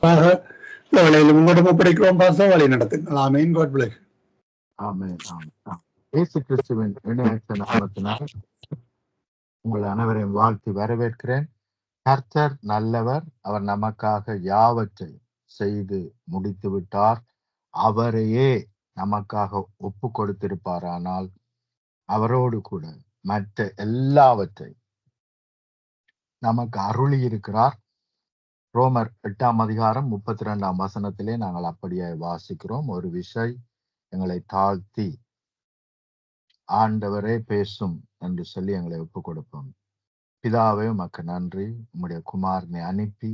இந்த வேளையில் உங்களிடம் ஒப்படைக்கிறோம் பாச வழி நடத்துங்கள். ஆமீன். God bless. ஆமென். ஆமென். இயேசு கிறிஸ்துவின் இணையற்ற நாமத்தினால் உங்கள் அனைவரையும் வாழ்த்தி வரவேற்கிறேன். கர்த்தர் நல்லவர், அவர் நமக்காக யாவற்றை செய்து முடித்து விட்டார். அவரையே நமக்காக ஒப்பு கொடுத்திருப்பாரானால் அவரோடு கூட மற்ற எல்லாவற்றை நமக்கு அருளி இருக்கிறார். ரோமர் 8ஆம் அதிகாரம் 32ஆம் வசனத்திலே நாங்கள் அப்படியே வாசிக்கிறோம். ஒரு விசை எங்களை தாழ்த்தி ஆண்டவரே பேசும் என்று சொல்லி எங்களை ஒப்பு கொடுப்போம். பிதாவே உமக்கு நன்றி, உம்முடைய குமாரனை அனுப்பி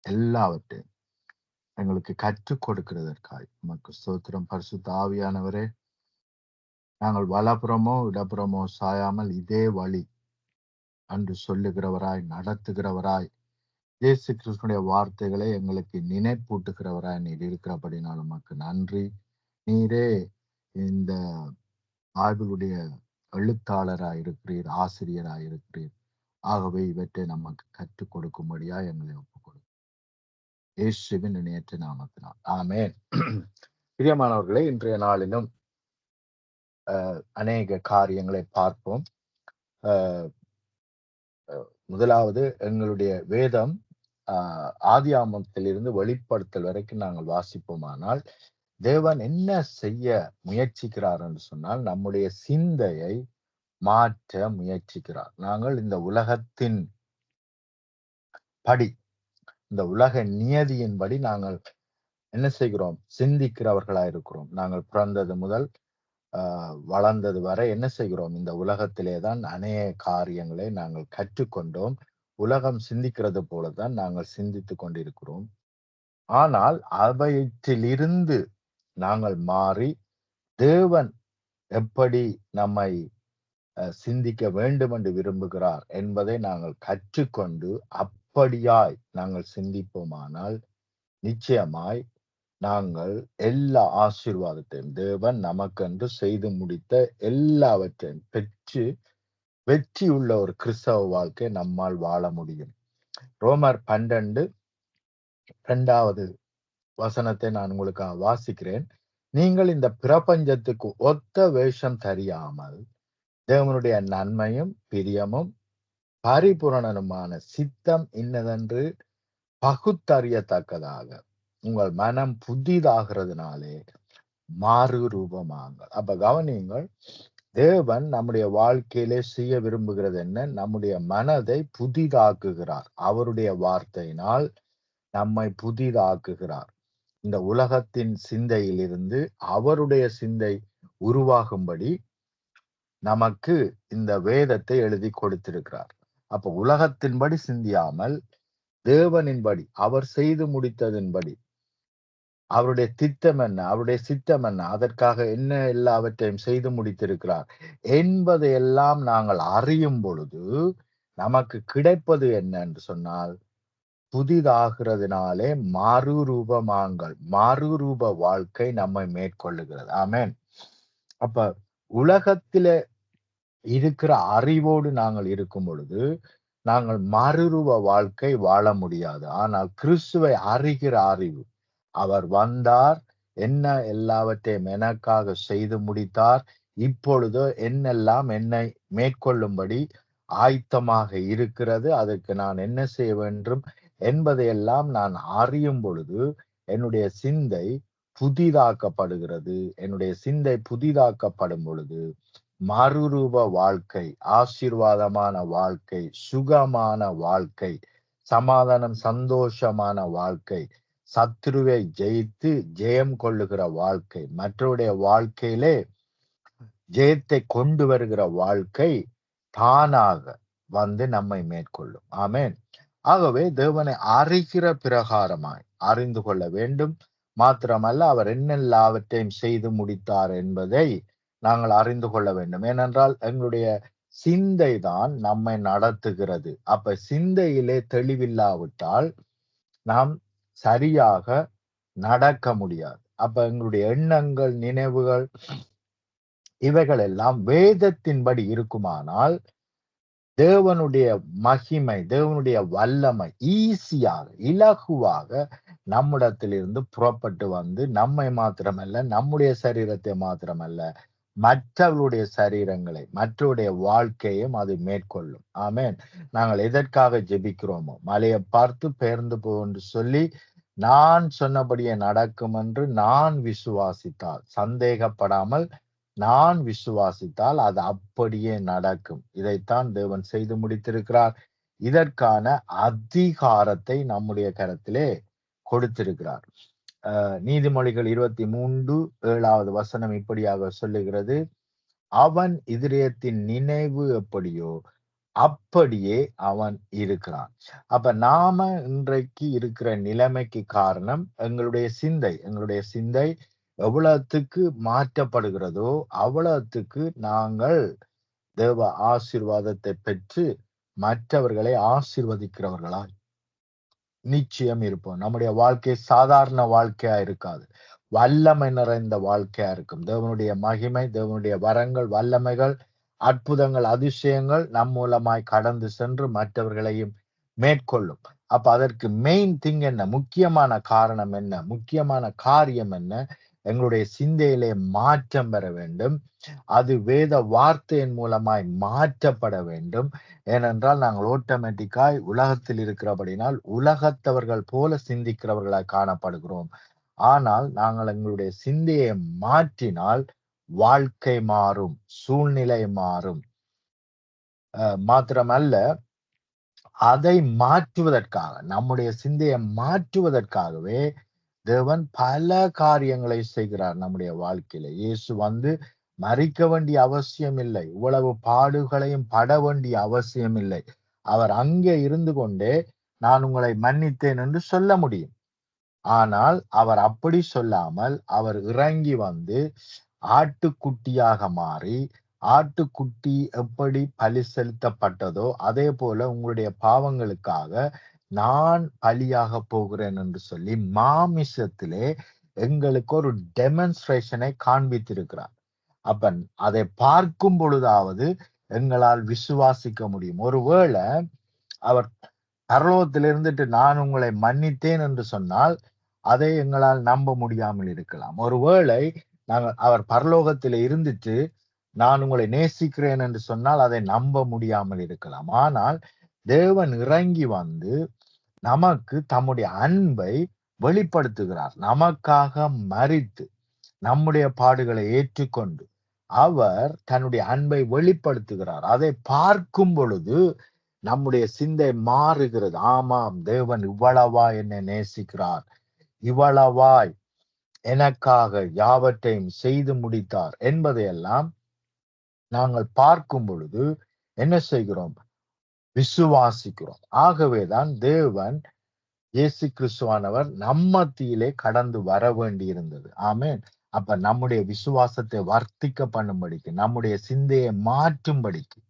எல்லாவற்றையும் எங்களுக்கு கற்றுக் கொடுக்கிறதற்காய் உமக்கு ஸ்தோத்திரம். பரிசுத்த ஆவியானவரே, நாங்கள் வலப்புறமோ இடப்புறமோ சாயாமல் இதே வழி அன்று சொல்லுகிறவராய் நடத்துகிறவராய் இயேசு கிறிஸ்துடைய வார்த்தைகளை எங்களுக்கு நினைப்பூட்டுகிறவராய் நீர் இருக்கிறபடினால் உமக்கு நன்றி. நீரே இந்த பைபிளுடைய எழுத்தாளராய் இருக்கிறீர், ஆசிரியராய் இருக்கிறீர். ஆகவே இவற்றை நமக்கு கற்றுக் கொடுக்கும்படியா எங்களை ஒப்புக் கொடுக்கும். இயேசுவின் இணையற்ற நாமத்தினால் ஆமென். பிரியமானவர்களே, இன்றைய நாளிலும் அநேக காரியங்களை பார்ப்போம். முதலாவது, எங்களுடைய வேதம் ஆதியாகமத்திலிருந்து வெளிப்படுத்தல் வரைக்கும் நாங்கள் வாசிப்போமானால் தேவன் என்ன செய்ய முயற்சிக்கிறார் என்று சொன்னால் நம்முடைய சிந்தையை மாற்ற முயற்சிக்கிறார். நாங்கள் இந்த உலகத்தின் படி, இந்த உலக நியதியின்படி நாங்கள் என்ன செய்கிறோம்? சிந்திக்கிறவர்களாய் இருக்கிறோம். நாங்கள் பிறந்தது முதல் வளர்ந்தது வரை என்ன செய்கிறோம்? இந்த உலகத்திலே தான் அநேக காரியங்களை நாங்கள் கற்றுக்கொண்டோம். உலகம் சிந்திக்கிறது போலதான் நாங்கள் சிந்தித்து கொண்டிருக்கிறோம். ஆனால் அவையிலிருந்து நாங்கள் மாறி தேவன் எப்படி நம்மை சிந்திக்க வேண்டும் என்று விரும்புகிறார் என்பதை நாங்கள் கற்றுக்கொண்டு அப்படியாய் நாங்கள் சிந்திப்போமானால் நிச்சயமாய் நாங்கள் எல்லா ஆசீர்வாதத்தையும் தேவன் நமக்கென்று செய்து முடித்த எல்லாவற்றையும் பெற்று வெற்றி உள்ள ஒரு கிறிஸ்தவ வாழ்க்கை நம்மால் வாழ முடியும். ரோமர் 12:2 வசனத்தை நான் உங்களுக்கு வாசிக்கிறேன். நீங்கள் இந்த பிரபஞ்சத்துக்கு ஒத்த வேஷம் தெரியாமல் தேவனுடைய நன்மையும் பிரியமும் பரிபூரணனுமான சித்தம் இன்னதென்று பகுத்தறியத்தக்கதாக உங்கள் மனம் புதிதாகிறதுனாலே மாறு ரூபமாங்கள். அப்ப கவனியுங்கள், தேவன் நம்முடைய வாழ்க்கையிலே செய்ய விரும்புகிறது என்ன? நம்முடைய மனதை புதிதாக்குகிறார். அவருடைய வார்த்தையினால் நம்மை புதிதாக்குகிறார். இந்த உலகத்தின் சிந்தையிலிருந்து அவருடைய சிந்தை உருவாகும்படி நமக்கு இந்த வேதத்தை எழுதி கொடுத்திருக்கிறார். அப்ப உலகத்தின்படி சிந்தியாமல் தேவனின்படி, அவர் செய்து முடித்ததின்படி, அவருடைய திட்டம் என்ன, அவருடைய சித்தம் என்ன, அதற்காக என்ன எல்லாவற்றையும் செய்து முடித்திருக்கிறார் என்பதையெல்லாம் நாங்கள் அறியும் பொழுது நமக்கு கிடைப்பது என்ன என்று சொன்னால் புதிதாகிறதுனாலே மறுரூபமாங்கள், மறுரூப வாழ்க்கை நம்மை மேற்கொள்ளுகிறது. ஆமென். அப்ப உலகத்தில இருக்கிற அறிவோடு நாங்கள் இருக்கும் பொழுது நாங்கள் மறுரூப வாழ்க்கை வாழ முடியாது. ஆனால் கிறிஸ்துவை அறிகிற அறிவு, அவர் வந்தார், என்ன எல்லாவற்றையும் எனக்காக செய்து முடித்தார், இப்பொழுது என்னெல்லாம் என்னை மேற்கொள்ளும்படி ஆயத்தமாக இருக்கிறது, அதற்கு நான் என்ன செய்ய வேண்டும் என்பதையெல்லாம் நான் அறியும் பொழுது என்னுடைய சிந்தை புதிதாக்கப்படுகிறது. என்னுடைய சிந்தை புதிதாக்கப்படும் பொழுது மறுரூப வாழ்க்கை, ஆசீர்வாதமான வாழ்க்கை, சுகமான வாழ்க்கை, சமாதானம் சந்தோஷமான வாழ்க்கை, சத்துருவை ஜெயித்து ஜெயம் கொள்ளுகிற வாழ்க்கை, மற்றவருடைய வாழ்க்கையிலே ஜெயத்தை கொண்டு வருகிற வாழ்க்கை தானாக வந்து நம்மை மேற்கொள்ளும். ஆமென். ஆகவே தேவனை அறிகிற பிரகாரமாய் அறிந்து கொள்ள வேண்டும். மாத்திரமல்ல, அவர் என்னெல்லாவற்றையும் செய்து முடித்தார் என்பதை நாங்கள் அறிந்து கொள்ள வேண்டும். ஏனென்றால் எங்களுடைய சிந்தை தான் நம்மை நடத்துகிறது. அப்ப சிந்தையிலே தெளிவில்லாவிட்டால் நாம் சரியாக நடக்க முடியாது. அப்ப எங்களுடைய எண்ணங்கள், நினைவுகள் இவைகள் எல்லாம் வேதத்தின்படி இருக்குமானால் தேவனுடைய மகிமை, தேவனுடைய வல்லமை ஈஸியாக, இலகுவாக நம்மிடத்திலிருந்து புறப்பட்டு வந்து நம்மை மாத்திரமல்ல, நம்முடைய சரீரத்தை மாத்திரமல்ல, மற்றவர்களுடைய சரீரங்களை, மற்றவருடைய வாழ்க்கையும் அது மேற்கொள்ளும். ஆமென். நாங்கள் எதற்காக ஜெபிக்கிறோமோ, மலையை பார்த்து பெயர்ந்து போ என்று சொல்லி நான் சொன்னபடியே நடக்கும் என்று நான் விசுவாசித்தால், சந்தேகப்படாமல் நான் விசுவாசித்தால் அது அப்படியே நடக்கும். இதைத்தான் தேவன் செய்து முடித்திருக்கிறார். இதற்கான அதிகாரத்தை நம்முடைய கரத்திலே கொடுத்திருக்கிறார். நீதிமொழிகள் 23:7 வசனம் இப்படியாக சொல்லுகிறது, அவன் இதயத்தின் நினைவு எப்படியோ அப்படியே அவன் இருக்கிறான். அப்ப நாம இன்றைக்கு இருக்கிற நிலைமைக்கு காரணம் எங்களுடைய சிந்தை எவ்வளவுக்கு மாற்றப்படுகிறதோ அவ்வளவுக்கு நாங்கள் தேவ ஆசீர்வாதத்தை பெற்று மற்றவர்களை ஆசீர்வதிக்கிறவர்களாய் நிச்சயம் இருப்போம். நம்முடைய வாழ்க்கை சாதாரண வாழ்க்கையா இருக்காது, வல்லமை நிறைந்த வாழ்க்கையா இருக்கும். தேவனுடைய மகிமை, தேவனுடைய வரங்கள், வல்லமைகள், அற்புதங்கள், அதிசயங்கள் நம் மூலமாய் கடந்து சென்று மற்றவர்களையும் மேற்கொள்ளும். அப்ப அதற்கு மெயின் திங் என்ன, முக்கியமான காரணம் என்ன, முக்கியமான காரியம் என்ன? எங்களுடைய சிந்தையிலே மாற்றம் பெற வேண்டும். அது வேத வார்த்தையின் மூலமாய் மாற்றப்பட வேண்டும். ஏனென்றால் நாங்கள் ஆட்டோமேட்டிக்காய் உலகத்தில் இருக்கிறபடினால் உலகத்தவர்கள் போல சிந்திக்கிறவர்களாய் காணப்படுகிறோம். ஆனால் நாங்கள் எங்களுடைய சிந்தையை மாற்றினால் வாழ்க்கை மாறும், சூழ்நிலை மாறும். மாத்திரமல்ல, அதை மாற்றுவதற்காக, நம்முடைய சிந்தையை மாற்றுவதற்காகவே தேவன் பல காரியங்களை செய்கிறார் நம்முடைய வாழ்க்கையில. இயேசு வந்து மரிக்க வேண்டிய அவசியம் இல்லை, இவ்வளவு பாடுகளையும் பட வேண்டிய அவசியம் இல்லை. அவர் அங்கே இருந்து கொண்டே நான் உங்களை மன்னித்தேன் என்று சொல்ல முடியும். ஆனால் அவர் அப்படி சொல்லாமல் அவர் இறங்கி வந்து ஆட்டுக்குட்டியாக மாறி, ஆட்டுக்குட்டி எப்படி பலி செலுத்தப்பட்டதோ அதே போல உங்களுடைய பாவங்களுக்காக நான் பலியாக போகிறேன் என்று சொல்லி மாமிசத்திலே எங்களுக்கு ஒரு டெமான்ஸ்ட்ரேஷனை காண்பித்திருக்கிறார். அப்ப அதை பார்க்கும் பொழுதாவது எங்களால் விசுவாசிக்க முடியும். ஒருவேளை அவர் பரலோகத்தில் இருந்துட்டு நான் உங்களை மன்னித்தேன் என்று சொன்னால் அதை எங்களால் நம்ப முடியாமல் இருக்கலாம். ஒருவேளை அவர் பரலோகத்தில் இருந்துட்டு நான் உங்களை நேசிக்கிறேன் என்று சொன்னால் அதை நம்ப முடியாமல் இருக்கலாம். ஆனால் தேவன் இறங்கி வந்து நமக்கு தம்முடைய அன்பை வெளிப்படுத்துகிறார். நமக்காக மரித்து நம்முடைய பாடுகளை ஏற்றுக்கொண்டு அவர் தன்னுடைய அன்பை வெளிப்படுத்துகிறார். அதை பார்க்கும் பொழுது நம்முடைய சிந்தை மாறுகிறது. ஆமாம், தேவன் இவ்வளவா என்னை நேசிக்கிறார், இவ்வளவாய் எனக்காக யாவற்றையும் செய்து முடித்தார் என்பதையெல்லாம் நாங்கள் பார்க்கும் பொழுது என்ன செய்கிறோம்? விசுவாசிக்கிறோம். ஆகவேதான் தேவன் இயேசு கிறிஸ்துவானவர் நம்ம மத்தியிலே கடந்து வர வேண்டி இருந்தது. ஆமென். அப்ப நம்முடைய விசுவாசத்தை வர்த்திக்க பண்ணும்படிக்கு, நம்முடைய சிந்தையை மாற்றும்படிக்கு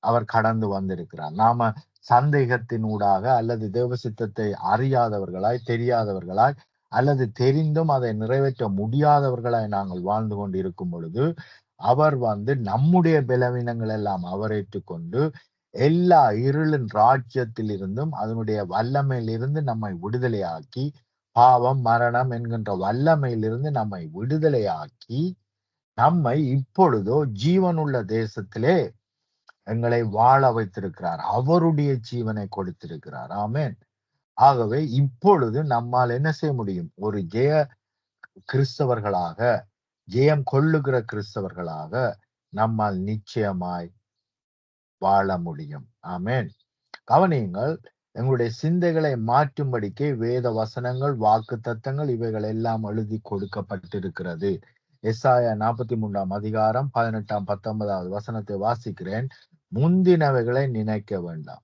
அவர் கடந்து வந்திருக்கிறார். நாம சந்தேகத்தினூடாக அல்லது தேவ சித்தத்தை அறியாதவர்களாய், தெரியாதவர்களாய், அல்லது தெரிந்தும் அதை நிறைவேற்ற முடியாதவர்களாய் நாங்கள் வாழ்ந்து கொண்டு இருக்கும் பொழுது அவர் வந்து நம்முடைய பலவீனங்கள் எல்லாம் அவர் ஏற்றுக்கொண்டு எல்லா இருளின் ராஜ்யத்தில் இருந்தும் அதனுடைய வல்லமையிலிருந்து நம்மை விடுதலையாக்கி, பாவம் மரணம் என்கின்ற வல்லமையிலிருந்து நம்மை விடுதலையாக்கி, நம்மை இப்பொழுதோ ஜீவனுள்ள தேசத்திலே எங்களை வாழ வைத்திருக்கிறார். அவருடைய ஜீவனை கொடுத்திருக்கிறார். ஆமென். ஆகவே இப்பொழுது நம்மால் என்ன செய்ய முடியும்? ஒரு கிறிஸ்தவர்களாக, ஜெயம் கொள்ளுகிற கிறிஸ்தவர்களாக நம்மால் நிச்சயமாய் வாழ முடியும். ஆமென். கவனியுங்கள், எங்களுடைய சிந்தைகளை மாற்றும்படிக்கே வேத வசனங்கள், வாக்கு தத்தங்கள் இவைகள் எல்லாம் எழுதி கொடுக்கப்பட்டிருக்கிறது. எசாயா 43 18 19 வசனத்தை வாசிக்கிறேன். முந்தினவைகளை நினைக்க வேண்டாம்,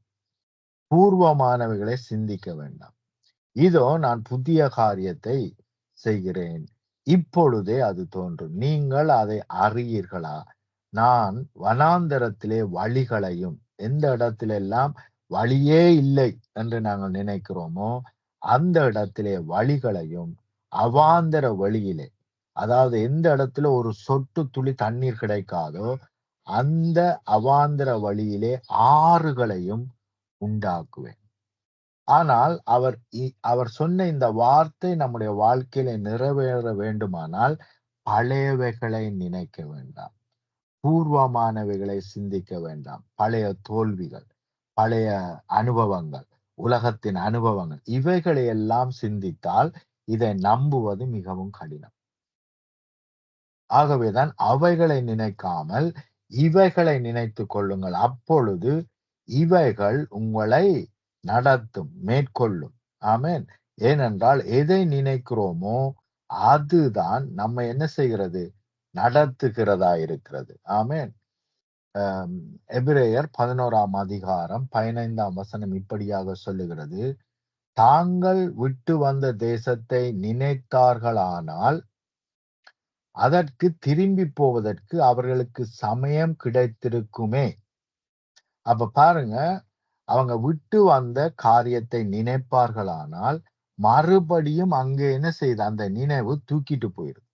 பூர்வமானவைகளை சிந்திக்க வேண்டாம். இதோ நான் புதிய காரியத்தை செய்கிறேன், இப்பொழுதே அது தோன்றும், நீங்கள் அதை அறியீர்களா? நான் வனாந்தரத்திலே வழிகளையும், எந்த இடத்திலெல்லாம் வழியே இல்லை என்று நாங்கள் நினைக்கிறோமோ அந்த இடத்திலே வழிகளையும், அவாந்தர வழியிலே, அதாவது எந்த இடத்துல ஒரு சொட்டு துளி தண்ணீர் கிடைக்காதோ அந்த அவாந்தர வழியிலே ஆறுகளையும் உண்டாக்குவேன். ஆனால் அவர் சொன்ன இந்த வார்த்தை நம்முடைய வாழ்க்கையில நிறைவேற வேண்டுமானால் பழையவைகளை நினைக்க வேண்டாம், பூர்வமானவைகளை சிந்திக்க வேண்டாம். பழைய தோல்விகள், பழைய அனுபவங்கள், உலகத்தின் அனுபவங்கள், இவைகளை எல்லாம் சிந்தித்தால் இதை நம்புவது மிகவும் கடினம். ஆகவேதான் அவைகளை நினைக்காமல் இவைகளை நினைத்துக் கொள்ளுங்கள், அப்பொழுது இவைகள் உங்களை நடத்தும், மேற்கொள்ளும். ஆமென். ஏனென்றால் எதை நினைக்கிறோமோ அதுதான் நம்ம என்ன செய்கிறது, நடத்துகிறதா இருக்கிறது. ஆமென். எபிரேயர் 11ஆம் அதிகாரம் 15ஆம் வசனம் இப்படியாக சொல்லுகிறது, தாங்கள் விட்டு வந்த தேசத்தை நினைத்தார்களானால் அதற்கு திரும்பி போவதற்கு அவர்களுக்கு சமயம் கிடைத்திருக்குமே. அப்ப பாருங்க, அவங்க விட்டு வந்த காரியத்தை நினைப்பார்களானால் மறுபடியும் அங்கே என்ன செய்யுது, அந்த நினைவு தூக்கிட்டு போயிடுது.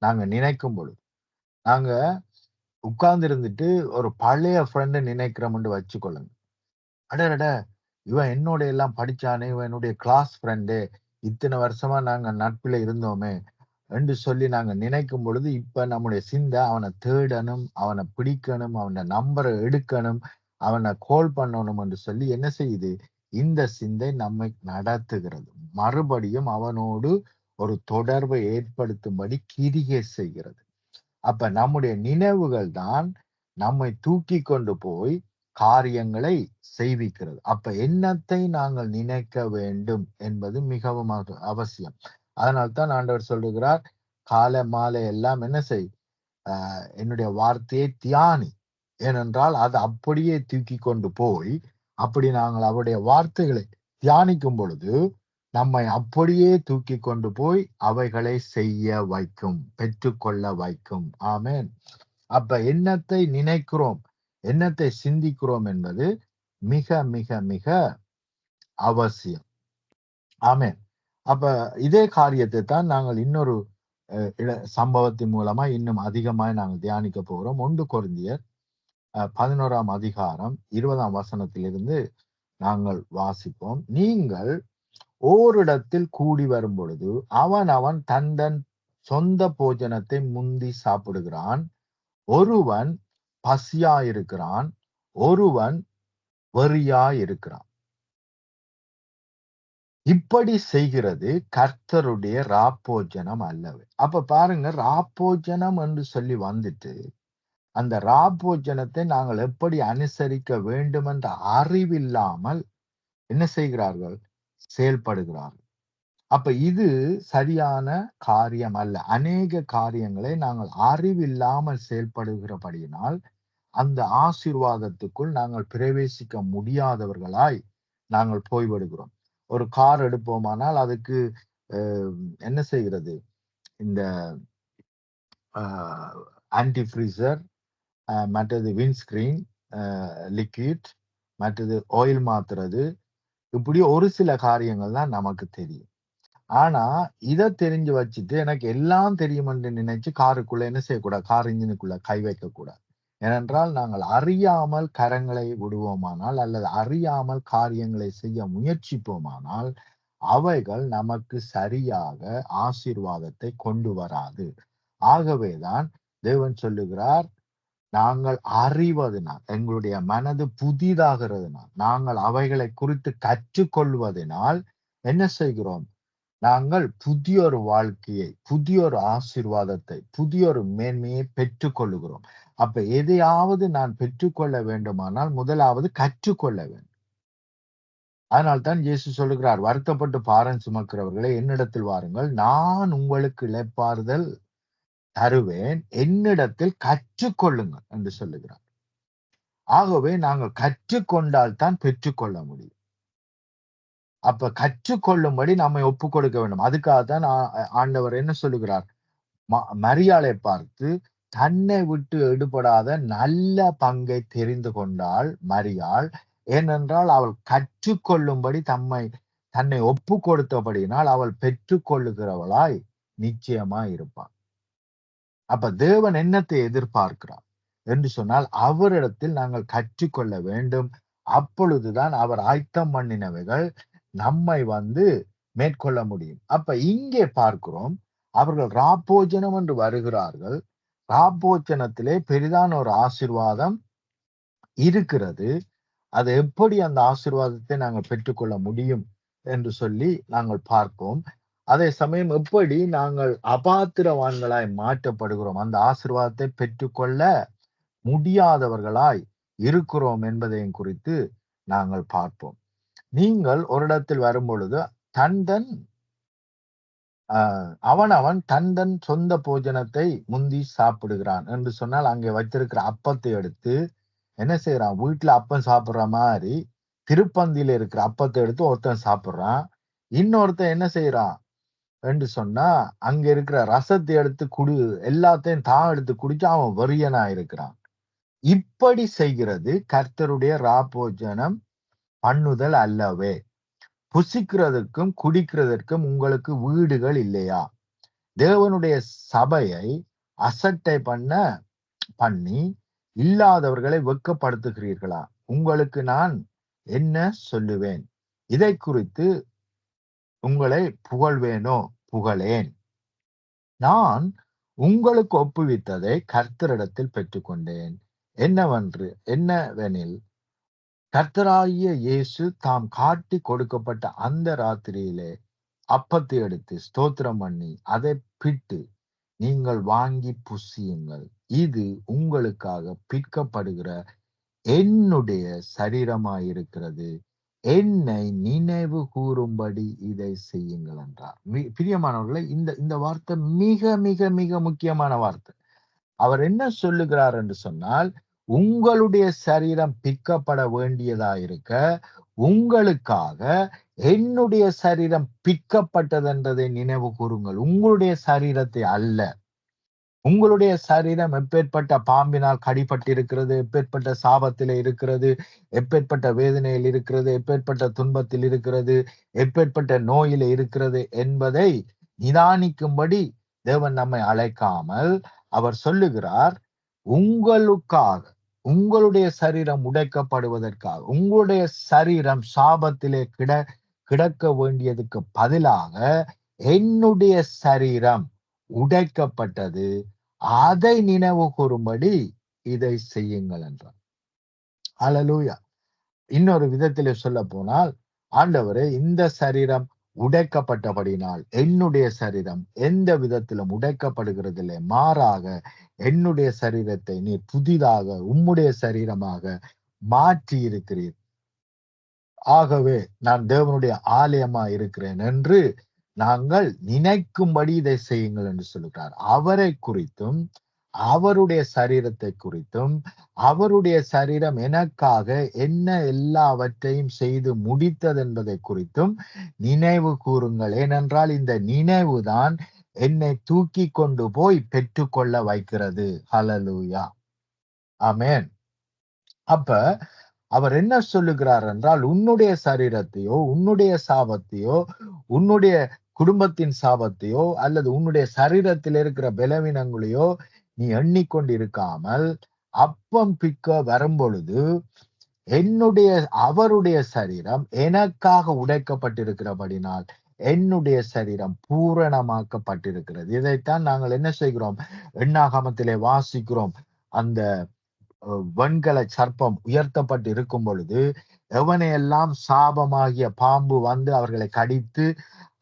நாங்க நினைக்கும் பொழுது நாங்க உட்கார்ந்து இருந்துட்டு ஒரு பழைய ஃப்ரெண்டை நினைக்கிறோம்னு வச்சுக்கொள்ளுங்க. அடடட, இவன் என்னோட எல்லாம் படிச்சானே, இவன் என்னுடைய கிளாஸ் ஃப்ரெண்டு, இத்தனை வருஷமா நாங்க நட்புல இருந்தோமே என்று சொல்லி நாங்க நினைக்கும் பொழுது இப்ப நம்முடைய சிந்தை அவனை தேடணும், அவனை பிடிக்கணும், அவனை நம்பரை எடுக்கணும், அவனை கோல் பண்ணணும் என்று சொல்லி என்ன செய்யுது, இந்த சிந்தை நம்மை நடத்துகிறது. மறுபடியும் அவனோடு ஒரு தொடர்பை ஏற்படுத்தும்படி கிரியை செய்கிறது. அப்ப நம்முடைய நினைவுகள் தான் நம்மை தூக்கி கொண்டு போய் காரியங்களை செய்விக்கிறது. அப்ப எண்ணத்தை நாங்கள் நினைக்க வேண்டும் என்பது மிகவும் அவசியம். அதனால்தான் ஆண்டவர் சொல்லுகிறார், காலை மாலை எல்லாம் என்ன செய், என்னுடைய வார்த்தையை தியானி. ஏனென்றால் அது அப்படியே தூக்கி கொண்டு போய், அப்படி நாங்கள் அவருடைய வார்த்தைகளை தியானிக்கும் பொழுது நம்மை அப்படியே தூக்கி கொண்டு போய் அவைகளை செய்ய வைக்கும், பெற்றுக்கொள்ள வைக்கும். ஆமென். அப்ப எண்ணத்தை நினைக்கிறோம், எண்ணத்தை சிந்திக்கிறோம் என்பது மிக மிக மிக அவசியம். ஆமென். அப்ப இதே காரியத்தை தான் நாங்கள் இன்னொரு சம்பவத்தின் மூலமா இன்னும் அதிகமாய் நாங்கள் தியானிக்க போகிறோம். 1 கொரிந்தியர் 11ஆம் அதிகாரம் 20ஆம் வசனத்திலிருந்து நாங்கள் வாசிப்போம். நீங்கள் ஓரிடத்தில் கூடி வரும் பொழுது அவன் தன் சொந்த போஜனத்தை முந்தி சாப்பிடுகிறான், ஒருவன் பசியாயிருக்கிறான், ஒருவன் வெறியாயிருக்கிறான். இப்படி செய்கிறது கர்த்தருடைய ராப்போஜனம் அல்லவே. அப்ப பாருங்க, ராப்போஜனம் என்று சொல்லி வந்துட்டு அந்த ராப்போஜனத்தை நாங்கள் எப்படி அனுசரிக்க வேண்டும் என்ற அறிவில்லாமல் என்ன செய்கிறார்கள், செயல்படுகிறார்கள். அப்ப இது சரியான காரியம் அல்ல. அநேக காரியங்களை நாங்கள் அறிவில்லாமல் செயல்படுகிறபடியினால் அந்த ஆசீர்வாதத்துக்குள் நாங்கள் பிரவேசிக்க முடியாதவர்களாய் நாங்கள் போய்விடுகிறோம். ஒரு கார் எடுப்போமானால் அதுக்கு என்ன செய்கிறது, இந்த ஆன்டி ஃப்ரீசர், மற்றது விண்ட்ஸ்கிரீன் லிக்விட், மற்றது ஆயில் மாத்துறது, இப்படி ஒரு சில காரியங்கள் தான் நமக்கு தெரியும். ஆனா இதை தெரிஞ்சு வச்சுட்டு எனக்கு எல்லாம் தெரியும் என்று நினைச்சு காருக்குள்ள என்ன செய்யக்கூடாது, கார் இன்ஜினுக்குள்ள கை வைக்க கூடாது. ஏனென்றால் நாங்கள் அறியாமல் கரங்களை விடுவோமானால் அல்லது அறியாமல் காரியங்களை செய்ய முயற்சிப்போமானால் அவைகள் நமக்கு சரியாக ஆசீர்வாதத்தை கொண்டு வராது. ஆகவேதான் தேவன் சொல்லுகிறார், நாங்கள் அறிவதனால், எங்களுடைய மனது புதிதாகிறதுனால், நாங்கள் அவைகளை குறித்து கற்றுக்கொள்வதனால் என்ன செய்கிறோம், நாங்கள் புதிய ஒரு வாழ்க்கையை, புதிய ஒரு ஆசீர்வாதத்தை, புதிய ஒரு மேன்மையை பெற்றுக் கொள்ளுகிறோம். அப்ப எதையாவது நான் பெற்றுக்கொள்ள வேண்டுமானால் முதலாவது கற்றுக்கொள்ள வேண்டும். அதனால்தான் இயேசு சொல்லுகிறார், வருத்தப்பட்டு பாரம் சுமக்கிறவர்களை என்னிடத்தில் வாருங்கள், நான் உங்களுக்கு இளைப்பாறுதல் தருவேன், என்னிடத்தில் கற்றுக்கொள்ளுங்கள் என்று சொல்லுகிறார். ஆகவே நாங்கள் கற்றுக்கொண்டால் தான் பெற்றுக்கொள்ள முடியும். அப்ப கற்றுக்கொள்ளும்படி நம்மை ஒப்பு கொடுக்க வேண்டும். அதுக்காகத்தான் ஆண்டவர் என்ன சொல்லுகிறார், மரியாளை பார்த்து தன்னை விட்டு எடுபடாத நல்ல பங்கை தெரிந்து கொண்டாள் மரியாள். ஏனென்றால் அவள் கற்றுக்கொள்ளும்படி தன்னை ஒப்பு கொடுத்தபடியினால் அவள் பெற்றுக்கொள்ளுகிறவளாய் நிச்சயமாய் இருப்பாள். அப்ப தேவன் என்னத்தை எதிர்பார்க்கிறார் என்று சொன்னால், அவரிடத்தில் நாங்கள் கற்றுக்கொள்ள வேண்டும். அப்பொழுதுதான் அவர் ஆயத்தம் பண்ணினவைகள் நம்மை மேற்கொள்ள முடியும். அப்ப இங்கே பார்க்கிறோம், அவர்கள் ராப்போஜனம் என்று வருகிறார்கள். ராப்போஜனத்திலே பெரிதான ஒரு ஆசீர்வாதம் இருக்கிறது. அது எப்படி அந்த ஆசீர்வாதத்தை நாங்கள் பெற்றுக்கொள்ள முடியும் என்று சொல்லி நாங்கள் பார்ப்போம். அதே சமயம் எப்படி நாங்கள் அபாத்திரவான்களாய் மாற்றப்படுகிறோம், அந்த ஆசீர்வாதத்தை பெற்றுக்கொள்ள முடியாதவர்களாய் இருக்கிறோம் என்பதையும் குறித்து நாங்கள் பார்ப்போம். நீங்கள் ஒரு இடத்தில் வரும் பொழுது அவன் தன் சொந்த போஜனத்தை முந்தி சாப்பிடுகிறான் என்று சொன்னால், அங்கே வைத்திருக்கிற அப்பத்தை எடுத்து என்ன செய்யறான், வீட்டுல அப்பம் சாப்பிடுற மாதிரி திருப்பந்தியில இருக்கிற அப்பத்தை எடுத்து ஒருத்தன் சாப்பிடுறான். இன்னொருத்தன் என்ன செய்யறான் என்று சொன்னா, அங்க இருக்கிற ரசத்தை எடுத்து எல்லாத்தையும் தான் எடுத்து குடிச்சு அவன் வெறியனா இருக்கிறான். இப்படி செய்கிறது கர்த்தருடைய ராப்போஜனம் பண்ணுதல் அல்லவே. புசிக்கிறதற்கும் குடிக்கிறதற்கும் உங்களுக்கு வீடுகள் இல்லையா? தேவனுடைய சபையை அசட்டை பண்ணி இல்லாதவர்களை வெட்கப்படுத்துகிறீர்களா? உங்களுக்கு நான் என்ன சொல்லுவேன்? இதை குறித்து உங்களை புகழ்வேனோ? புகழேன். நான் உங்களுக்கு ஒப்புவித்ததை கர்த்தரிடத்தில் பெற்றுக்கொண்டேன். என்னவெனில், கர்த்தராகிய இயேசு தாம் காட்டி கொடுக்கப்பட்ட அந்த ராத்திரியிலே அப்பத்தை எடுத்து ஸ்தோத்திரம் பண்ணி அதை பிட்டு, நீங்கள் வாங்கி புசியுங்கள், இது உங்களுக்காக பிற்கப்படுகிற என்னுடைய சரீரமாயிருக்கிறது, என்னை நினைவு கூறும்படி இதை செய்யுங்கள் என்றார். பிரியமானவர்களே, இந்த வார்த்தை மிக மிக மிக முக்கியமான வார்த்தை. அவர் என்ன சொல்லுகிறார் என்று சொன்னால், உங்களுடைய சரீரம் பிற்கப்பட வேண்டியதாயிருக்க உங்களுக்காக என்னுடைய சரீரம் பிற்கப்பட்டது என்றதை நினைவு கூறுங்கள். உங்களுடைய சரீரத்தை அல்ல. உங்களுடைய சரீரம் எப்பேற்பட்ட பாம்பினால் கடிபட்டிருக்கிறது, எப்பேற்பட்ட சாபத்திலே இருக்கிறது, எப்பேற்பட்ட வேதனையில் இருக்கிறது, எப்பேற்பட்ட துன்பத்தில் இருக்கிறது, எப்பேற்பட்ட நோயில இருக்கிறது என்பதை நிதானிக்கும்படி தேவன் நம்மை அழைக்காமல் அவர் சொல்லுகிறார், உங்களுக்காக, உங்களுடைய சரீரம் உடைக்கப்படுவதற்காக, உங்களுடைய சரீரம் சாபத்திலே கிடக்க வேண்டியதுக்கு பதிலாக என்னுடைய சரீரம் உடைக்கப்பட்டது, அதை நினைவு கூறும்படி இதை செய்யுங்கள் என்றார். அல்லேலூயா. இன்னொரு விதத்திலே சொல்ல போனால், ஆண்டவரே, இந்த சரீரம் உடைக்கப்பட்டபடினால் என்னுடைய சரீரம் எந்த விதத்திலும் உடைக்கப்படுகிறதில்லை, மாறாக என்னுடைய சரீரத்தை நீர் புதிதாக உம்முடைய சரீரமாக மாற்றி இருக்கிறீர். ஆகவே நான் தேவனுடைய ஆலயமா இருக்கிறேன் என்று நாங்கள் நினைக்கும்படி இதை செய்யுங்கள் என்று சொல்லுகிறார். அவரை குறித்தும் அவருடைய சரீரத்தை குறித்தும், அவருடைய சரீரம் எனக்காக என்ன எல்லாவற்றையும் செய்து முடித்தது என்பதை குறித்தும் நினைவு கூறுங்கள். ஏனென்றால் இந்த நினைவுதான் என்னை தூக்கி கொண்டு போய் பெற்றுக்கொள்ள வைக்கிறது. ஹல்லேலூயா, ஆமென். அப்ப அவர் என்ன சொல்லுகிறார் என்றால், உன்னுடைய சரீரத்தையோ உன்னுடைய சாபத்தையோ உன்னுடைய குடும்பத்தின் சாபத்தையோ அல்லது உன்னுடைய சரீரத்தில் இருக்கிற பலவீனங்களையோ நீ எண்ணிக்கொண்டிருக்காமல், அப்பம் பிக்க வரும் பொழுது அவருடைய சரீரம் எனக்காக உடைக்கப்பட்டிருக்கிறபடினால் என்னுடைய சரீரம் பூரணமாக்கப்பட்டிருக்கிறது. இதைத்தான் நாங்கள் என்ன செய்கிறோம், எண்ணாகமத்திலே வாசிக்கிறோம். அந்த வெண்கல சர்ப்பம் உயர்த்தப்பட்டு இருக்கும் பொழுது எவனையெல்லாம் சாபமாகிய பாம்பு அவர்களை கடித்து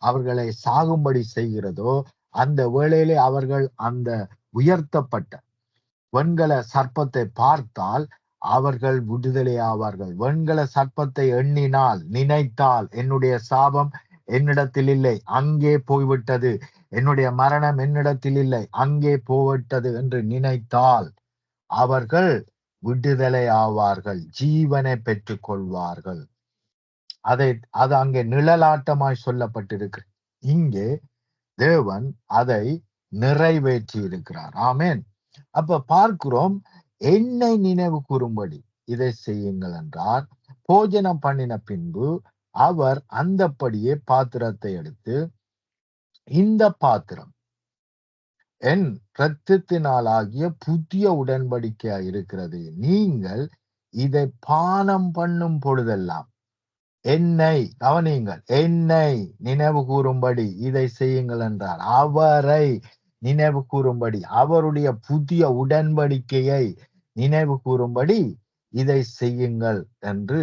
அவர்களை சாகும்படி செய்கிறதோ, அந்த வேளையிலே அவர்கள் அந்த உயர்த்தப்பட்ட வெண்கல சர்ப்பத்தை பார்த்தால் அவர்கள் விடுதலை ஆவார்கள். வெண்கல சர்ப்பத்தை நினைத்தால் என்னுடைய சாபம் என்னிடத்தில் இல்லை, அங்கே போய்விட்டது, என்னுடைய மரணம் என்னிடத்தில் இல்லை, அங்கே போய்விட்டது என்று நினைத்தால் அவர்கள் விடுதலை ஆவார்கள், ஜீவனை பெற்றுக் கொள்வார்கள். அது அங்கே நிழலாட்டமாய் சொல்லப்பட்டிருக்கு. இங்கே தேவன் அதை நிறைவேற்றி இருக்கிறார். ஆமென். அப்ப பார்க்கிறோம், என்னை நினைவு கூறும்படி இதை செய்யுங்கள் என்றார். போஜனம் பண்ணின பின்பு அவர் அந்தப்படியே பாத்திரத்தை எடுத்து, இந்த பாத்திரம் என் இரத்தத்தினாலாகிய புதிய உடன்படிக்கையா இருக்கிறது, நீங்கள் இதை பானம் பண்ணும் பொழுதெல்லாம் என்னை கவனியுங்கள், என்னை நினைவு கூறும்படி இதை செய்யுங்கள் என்றார். அவரை நினைவு கூறும்படி, அவருடைய புதிய உடன்படிக்கையை நினைவு கூறும்படி இதை செய்யுங்கள் என்று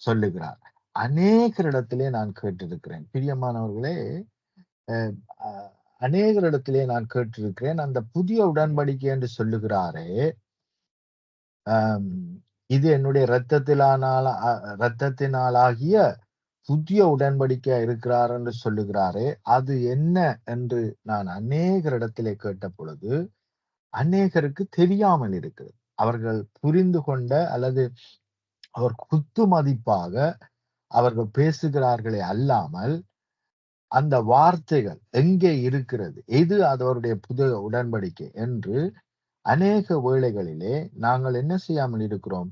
சொல்லுகிறார். அநேகரிடத்திலே நான் கேட்டிருக்கிறேன் பிரியமானவர்களே, அநேகரிடத்திலே நான் கேட்டிருக்கிறேன், அந்த புதிய உடன்படிக்கை என்று சொல்லுகிறாரே, இது என்னுடைய இரத்தத்தினாலாகிய புதிய உடன்படிக்கையா இருக்கிறார் என்று சொல்லுகிறாரே, அது என்ன என்று நான் அநேகரிடத்திலே கேட்ட பொழுது அநேகருக்கு தெரியாமல் இருக்கிறது. அவர்கள் புரிந்து கொண்ட அல்லது அவர் குத்து மதிப்பாக அவர்கள் பேசுகிறார்களே அல்லாமல், அந்த வார்த்தைகள் எங்கே இருக்கிறது, எது அவருடைய புதிய உடன்படிக்கை என்று அநேக வேளைகளிலே நாங்கள் என்ன செய்யாமல் இருக்கிறோம்,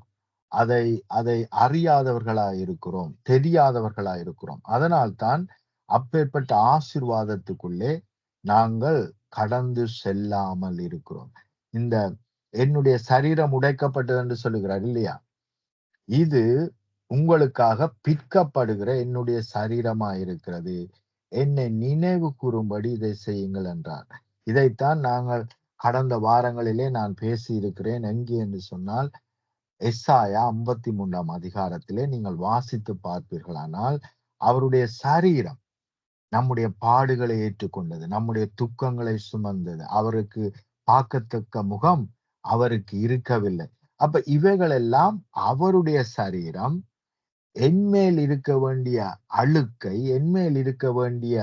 அதை அதை அறியாதவர்களாய் இருக்கிறோம், தெரியாதவர்களாய் இருக்கிறோம். அதனால்தான் அப்பேற்பட்ட ஆசீர்வாதத்துக்குள்ளே நாங்கள் கடந்து செல்லாமல் இருக்கிறோம். இந்த என்னுடைய சரீரம் உடைக்கப்பட்டது என்று சொல்லுகிறார் இல்லையா, இது உங்களுக்காக பிற்கப்படுகிற என்னுடைய சரீரமாயிருக்கிறது, என்னை நினைவு கூறும்படி இதை செய்யுங்கள் என்றார். இதைத்தான் நாங்கள் கடந்த வாரங்களிலே நான் பேசி இருக்கிறேன். எங்கே என்று சொன்னால், எசாயா 53ஆம் அதிகாரத்திலே நீங்கள் வாசித்து பார்ப்பீர்களானால், அவருடைய சரீரம் நம்முடைய பாடுகளை ஏற்றுக்கொண்டது, நம்முடைய துக்கங்களை சுமந்தது, அவருக்கு பார்க்கத்தக்க முகம் அவருக்கு இருக்கவில்லை. அப்ப இவைகளெல்லாம் அவருடைய சரீரம் என்மேல் இருக்க வேண்டிய அழுக்கை, என்மேல் இருக்க வேண்டிய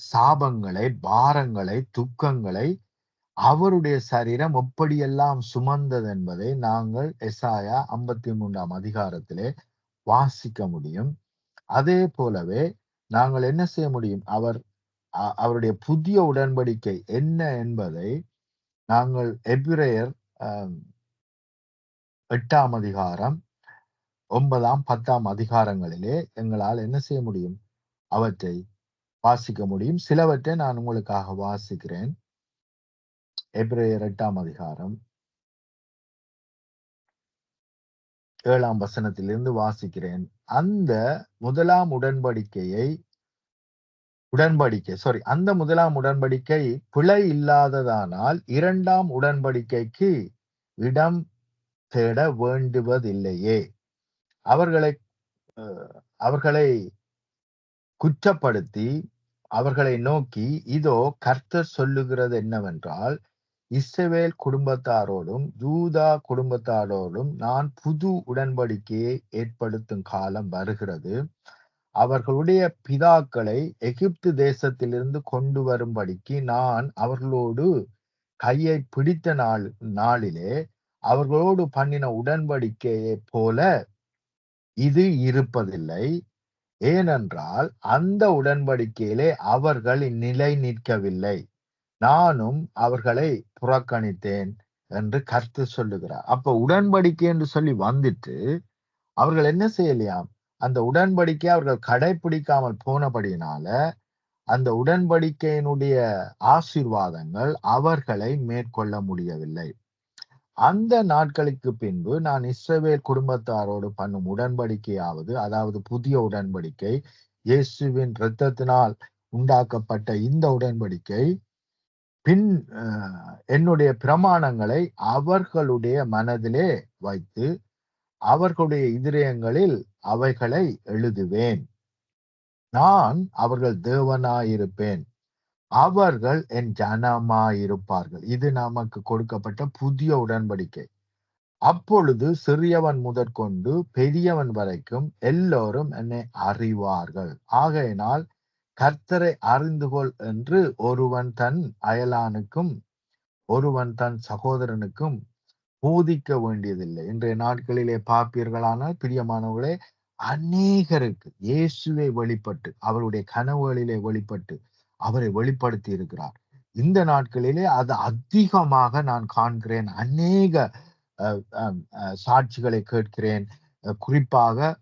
சாபங்களை, பாரங்களை, துக்கங்களை அவருடைய சரீரம் எப்படியெல்லாம் சுமந்தது என்பதை நாங்கள் எசாயா 53ஆம் அதிகாரத்திலே வாசிக்க முடியும். அதே போலவே நாங்கள் என்ன செய்ய முடியும், அவருடைய புதிய உடன்படிக்கை என்ன என்பதை நாங்கள் எபிரேயர் 8ஆம் அதிகாரம் 9ஆம் 10ஆம் அதிகாரங்களிலே எங்களால் என்ன செய்ய முடியும், அவற்றை வாசிக்க முடியும். சிலவற்றை நான் உங்களுக்காக வாசிக்கிறேன். எபிரேயர் 8ஆம் அதிகாரம் 7ஆம் வசனத்திலிருந்து வாசிக்கிறேன். அந்த முதலாம் உடன்படிக்கை பிழை இல்லாததானால் இரண்டாம் உடன்படிக்கைக்கு இடம் தேட வேண்டுவதில்லையே. அவர்களை குற்றப்படுத்தி அவர்களை நோக்கி, இதோ கர்த்தர் சொல்லுகிறது என்னவென்றால், இஸ்ரவேல் குடும்பத்தாரோடும் யூதா குடும்பத்தாரோடும் நான் புது உடன்படிக்கையை ஏற்படுத்தும் காலம் வருகிறது. அவர்களுடைய பிதாக்களை எகிப்து தேசத்திலிருந்து கொண்டு வரும்படிக்கு நான் அவர்களோடு கையை பிடித்த நாளிலே அவர்களோடு பண்ணின உடன்படிக்கையை போல இது இருப்பதில்லை. ஏனென்றால் அந்த உடன்படிக்கையிலே அவர்கள் நிலை நிற்கவில்லை, நானும் அவர்களை புறக்கணித்தேன் என்று கர்த்தர் சொல்லுகிறார். அப்ப உடன்படிக்கை என்று சொல்லி வந்துட்டு அவர்கள் என்ன செய்யலையாம், அந்த உடன்படிக்கை அவர்கள் கடைபிடிக்காமல் போனபடியினால அந்த உடன்படிக்கையினுடைய ஆசீர்வாதங்கள் அவர்களை மேற்கொள்ள முடியவில்லை. அந்த நாட்களுக்கு பின்பு நான் இஸ்ரவேல் குடும்பத்தாரோடு பண்ணும் உடன்படிக்கையாவது, அதாவது புதிய உடன்படிக்கை, இயேசுவின் இரத்தத்தினால் உண்டாக்கப்பட்ட இந்த உடன்படிக்கை, என்னுடைய பிரமாணங்களை அவர்களுடைய மனதிலே வைத்து அவர்களுடைய இதயங்களில் அவைகளை எழுதுவேன். நான் அவர்கள் தேவனாயிருப்பேன், அவர்கள் என் ஜனமாயிருப்பார்கள். இது நமக்கு கொடுக்கப்பட்ட புதிய உடன்படிக்கை. அப்பொழுது சிறியவன் முதற்கொண்டு பெரியவன் வரைக்கும் எல்லோரும் என்னை அறிவார்கள். ஆகையினால் கர்த்தரை அறிந்து கொள் என்று ஒருவன் தன் அயலானுக்கும் ஒருவன் தன் சகோதரனுக்கும் போதிக்க வேண்டியதில்லை. இன்றைய நாட்களிலே பார்ப்பீர்களானால் பிரியமானவர்களே, அநேகருக்கு இயேசுவை வெளிப்பட்டு அவருடைய கனவுகளிலே வெளிப்பட்டு அவரை வெளிப்படுத்தி இருக்கிறார். இந்த நாட்களிலே அது அதிகமாக நான் காண்கிறேன். அநேக சாட்சிகளை கேட்கிறேன். குறிப்பாக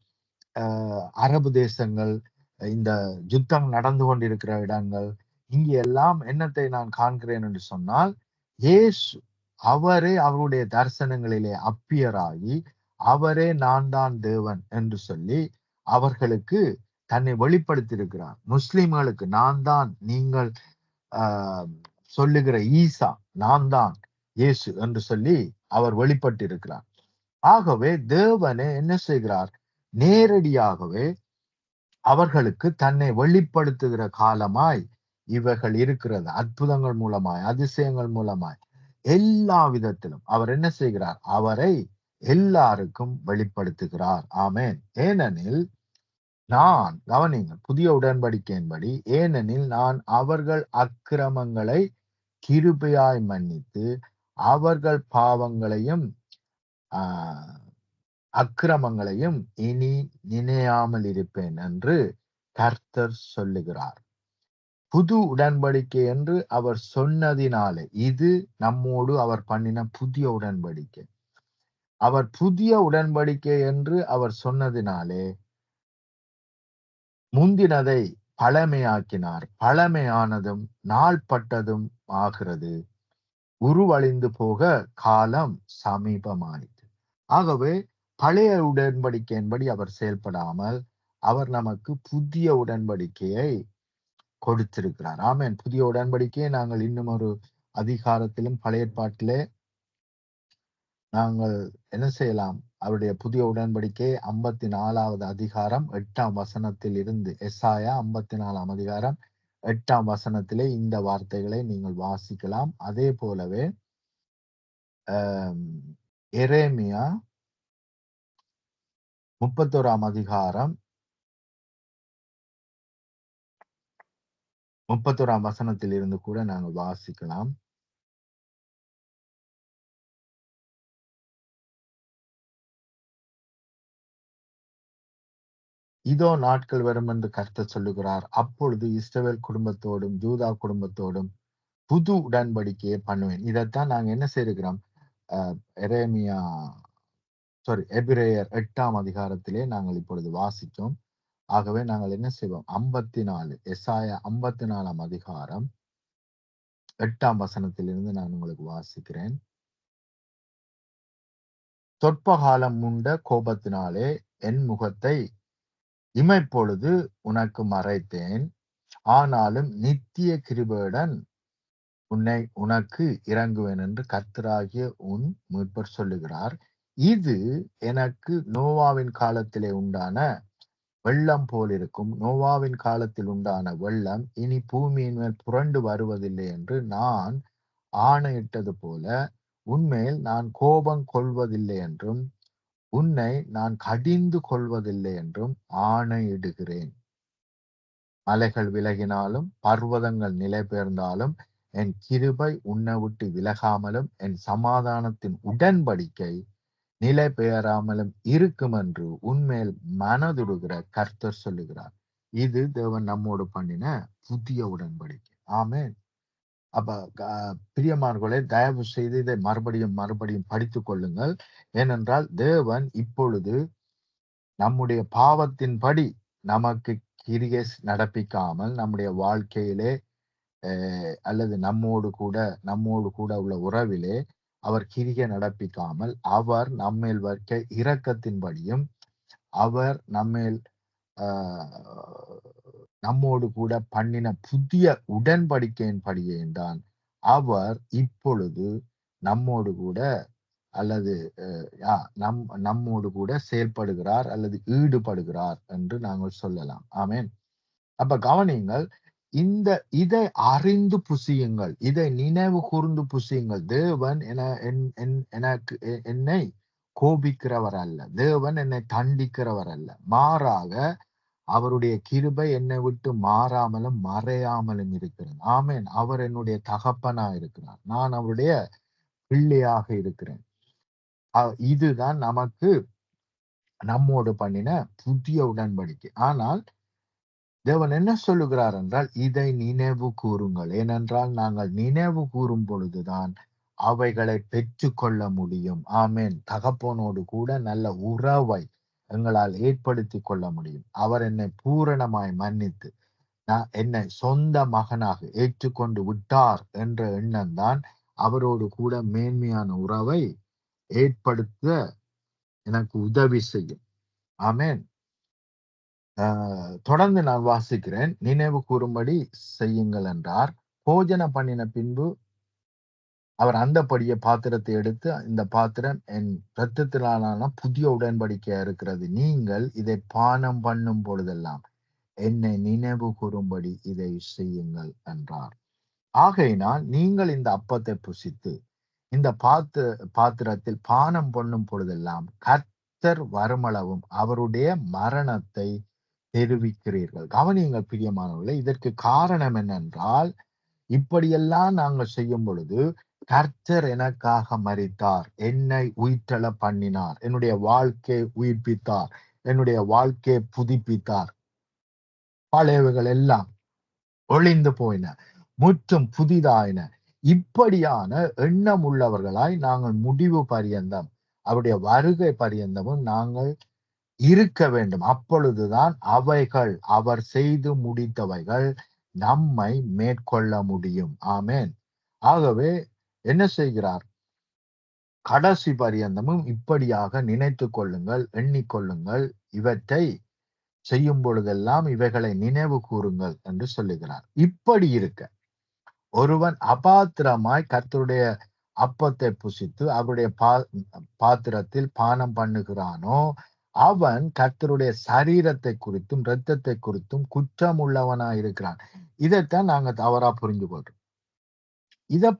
அரபு தேசங்கள், இந்த யுத்தம் நடந்து கொண்டிருக்கிற இடங்கள், இங்கே எல்லாம் என்னத்தை நான் காண்கிறேன் என்று சொன்னால், இயேசு அவரே அவருடைய தரிசனங்களிலே அப்பியராகி அவரே நான் தான் தேவன் என்று சொல்லி அவர்களுக்கு தன்னை வெளிப்படுத்தியிருக்கிறார். முஸ்லிம்களுக்கு நான் தான் நீங்கள் சொல்லுகிற ஈசா, நான் தான் இயேசு என்று சொல்லி அவர் வெளிப்பட்டிருக்கிறார். ஆகவே தேவனே என்ன செய்கிறார்? நேரடியாகவே அவர்களுக்கு தன்னை வெளிப்படுத்துகிற காலமாய் இவைகள் இருக்கிறது. அற்புதங்கள் மூலமாய், அதிசயங்கள் மூலமாய், எல்லா விதத்திலும் அவர் என்ன செய்கிறார்? அவரை எல்லாருக்கும் வெளிப்படுத்துகிறார். ஆமென். ஏனெனில் நான், கவனிங்க, புதிய உடன்படிக்கையின்படி, ஏனெனில் நான் அவர்கள் அக்கிரமங்களை கிருபையாய் மன்னித்து அவர்கள் பாவங்களையும் அக்கிரமங்களையும் இனி நினையாமல் இருப்பேன் என்று கர்த்தர் சொல்லுகிறார். புது உடன்படிக்கை என்று அவர் சொன்னதினாலே, இது நம்மோடு அவர் பண்ணின புதிய உடன்படிக்கை. அவர் புதிய உடன்படிக்கை என்று அவர் சொன்னதினாலே முந்தினதை பழமையாக்கினார். பழமையானதும் நாள்பட்டதும் ஆகிறது, உருவழிந்து போக காலம் சமீபமாயிற்று. ஆகவே பழைய உடன்படிக்கையின்படி அவர் செயல்படாமல் அவர் நமக்கு புதிய உடன்படிக்கையை கொடுத்திருக்கிறார். ஆமென். புதிய உடன்படிக்கையை நாங்கள் இன்னும் ஒரு அதிகாரத்திலும் பழைய ஏற்பாட்டிலே நாங்கள் என்ன செய்யலாம்? அவருடைய புதிய உடன்படிக்கை 54வது அதிகாரம் 8ஆம் வசனத்தில் இருந்து, எசாயா 54ஆம் அதிகாரம் 8ஆம் வசனத்திலே இந்த வார்த்தைகளை நீங்கள் வாசிக்கலாம். அதே போலவே எரேமியா 31ஆம் அதிகாரம் 31ஆம் வசனத்தில் இருந்து கூட நாங்கள் வாசிக்கலாம். இதோ நாட்கள் வரும் என்று கர்த்தர் சொல்லுகிறார், அப்பொழுது இஸ்ரவேல் குடும்பத்தோடும் யூதா குடும்பத்தோடும் புது உடன்படிக்கையை பண்ணுவேன். இதைத்தான் நாங்க என்ன செய்திருக்கிறோம்? எபிரேயர் 8ஆம் அதிகாரத்திலே நாங்கள் இப்பொழுது வாசித்தோம். ஆகவே நாங்கள் என்ன செய்வோம்? 54, எசாயா 54ஆம் அதிகாரம் 8ஆம் வசனத்திலிருந்து நான் உங்களுக்கு வாசிக்கிறேன். சொற்பகாலம் உண்ட கோபத்தினாலே என் முகத்தை இமைப்பொழுது உனக்கு மறைத்தேன், ஆனாலும் நித்திய கிருபையுடன் உனக்கு இறங்குவேன் என்று கர்த்தராகிய உன் மீட்பர் சொல்லுகிறார். இது எனக்கு நோவாவின் காலத்திலே உண்டான வெள்ளம் போல் இருக்கும். நோவாவின் காலத்தில் உண்டான வெள்ளம் இனி பூமியின் மேல் புரண்டு வருவதில்லை என்று நான் ஆணையிட்டது போல, உன்மேல் நான் கோபம் கொள்வதில்லை என்றும் உன்னை நான் கடிந்து கொள்வதில்லை என்றும் ஆணையிடுகிறேன். மலைகள் விலகினாலும் பர்வதங்கள் நிலை பெயர்ந்தாலும் என் கிருபை உன்னை விட்டு விலகாமலும் என் சமாதானத்தின் உடன்படிக்கை நிலை பெயராமலும் இருக்கும் என்று உன்மேல் மனதுடுகிற கர்த்தர் சொல்லுகிறார். இது தேவன் நம்மோடு பண்ணின புதிய உடன்படிக்கை. ஆமென். அப்ப பிரியமானவர்களே, தயவு செய்து இதை மறுபடியும் படித்துக் கொள்ளுங்கள். ஏனென்றால் தேவன் இப்பொழுது நம்முடைய பாவத்தின்படி நமக்கு கிரியை நடப்பிக்காமல், நம்முடைய வாழ்க்கையிலே அல்லது நம்மோடு கூட உள்ள உறவிலே அவர் கிரியை நடப்பிக்காமல், அவர் நம்மேல் வைக்க இரக்கத்தின்படியும் அவர் நம்மோடு கூட பண்ணின புதிய உடன்படிக்கையின் படியே தான் அவர் இப்பொழுது நம்மோடு கூட அல்லது நம்மோடு கூட செயல்படுகிறார் அல்லது ஈடுபடுகிறார் என்று நாங்கள் சொல்லலாம். ஆமென். அப்ப கவனியுங்கள், இதை அறிந்து புசியுங்கள், இதை நினைவு கூர்ந்து புசியுங்கள். தேவன் என்னை கோபிக்கிறவர் அல்ல, தேவன் என்னை தண்டிக்கிறவர் அல்ல, மாறாக அவருடைய கிருபை என்னை விட்டு மாறாமலும் மறையாமலும் இருக்கிறது. ஆமென். அவர் என்னுடைய தகப்பனா இருக்கிறார், நான் அவருடைய பிள்ளையாக இருக்கிறேன். இதுதான் நமக்கு நம்மோடு பண்ணின புதிய உடன்படிக்கை. ஆனால் தேவன் என்ன சொல்லுகிறார் என்றால், இதை நினைவு கூறுங்கள். ஏனென்றால் நாங்கள் நினைவு கூறும் பொழுதுதான் அவைகளை பெற்றுக்கொள்ள முடியும். ஆமென். தகப்பனோடு கூட நல்ல உறவை எங்களால் ஏற்படுத்தி கொள்ள முடியும். அவர் என்னை பூரணமாய் மன்னித்து என்னை சொந்த மகனாக ஏற்றுக்கொண்டு விட்டார் என்ற எண்ணம் தான் அவரோடு கூட மேன்மையான உறவை ஏற்படுத்த எனக்கு உதவி செய்யும். ஆமென். தொடர்ந்து நான் வாசிக்கிறேன். நினைவு கூறும்படி செய்யுங்கள் என்றார். போஜனம் பண்ணின பின்பு அவர் அந்தப்படியே பாத்திரத்தை எடுத்து, இந்த பாத்திரம் என் இரத்தத்தினாலான புதிய உடன்படிக்கையா இருக்கிறது. நீங்கள் இதை பானம் பண்ணும் பொழுதெல்லாம் என்னை நினைவு கூறும்படி இதை செய்யுங்கள் என்றார். ஆகையினால் நீங்கள் இந்த அப்பத்தை புசித்து இந்த பாத்திரத்தில் பானம் பண்ணும் பொழுதெல்லாம் கர்த்தர் வருமளவும் அவருடைய மரணத்தை தெரிவிக்கிறீர்கள். கவனியுங்கள் பிரியமானவர்களே, இதற்கு காரணம் என்னென்றால், இப்படியெல்லாம் நாங்கள் செய்யும் பொழுது கர்த்தர் எனக்காக மரித்தார், என்னை உயிர்த்தெழ பண்ணினார், என்னுடைய வாழ்க்கையை உயிர்ப்பித்தார், என்னுடைய வாழ்க்கையை புதுப்பித்தார். பழையவைகள் எல்லாம் ஒளிந்து போயின, முற்றும் புதிதாயின. இப்படியான எண்ணம் உள்ளவர்களாய் நாங்கள் முடிவு பரியந்தம், அவருடைய வருகை பரியந்தமும் நாங்கள் இருக்க வேண்டும். அப்பொழுதுதான் அவைகள், அவர் செய்து முடித்தவைகள் நம்மை மேற்கொள்ள முடியும். ஆமேன். ஆகவே என்ன செய்கிறார்? கடைசி பரியந்தமும் இப்படியாக நினைத்து கொள்ளுங்கள், எண்ணிக்கொள்ளுங்கள், இவற்றை செய்யும் பொழுதெல்லாம் இவைகளை நினைவு கூறுங்கள் என்று சொல்லுகிறார். இப்படி இருக்க ஒருவன் அபாத்திரமாய் கர்த்தருடைய அப்பத்தை புசித்து அவருடைய பாத்திரத்தில் பானம் பண்ணுகிறானோ, அவன் கர்த்தருடைய சரீரத்தை குறித்தும் இரத்தத்தை குறித்தும் குற்றம் உள்ளவனாய் இருக்கிறான். இதைத்தான் நாங்க தவறா புரிஞ்சு கொள்றோம். இதை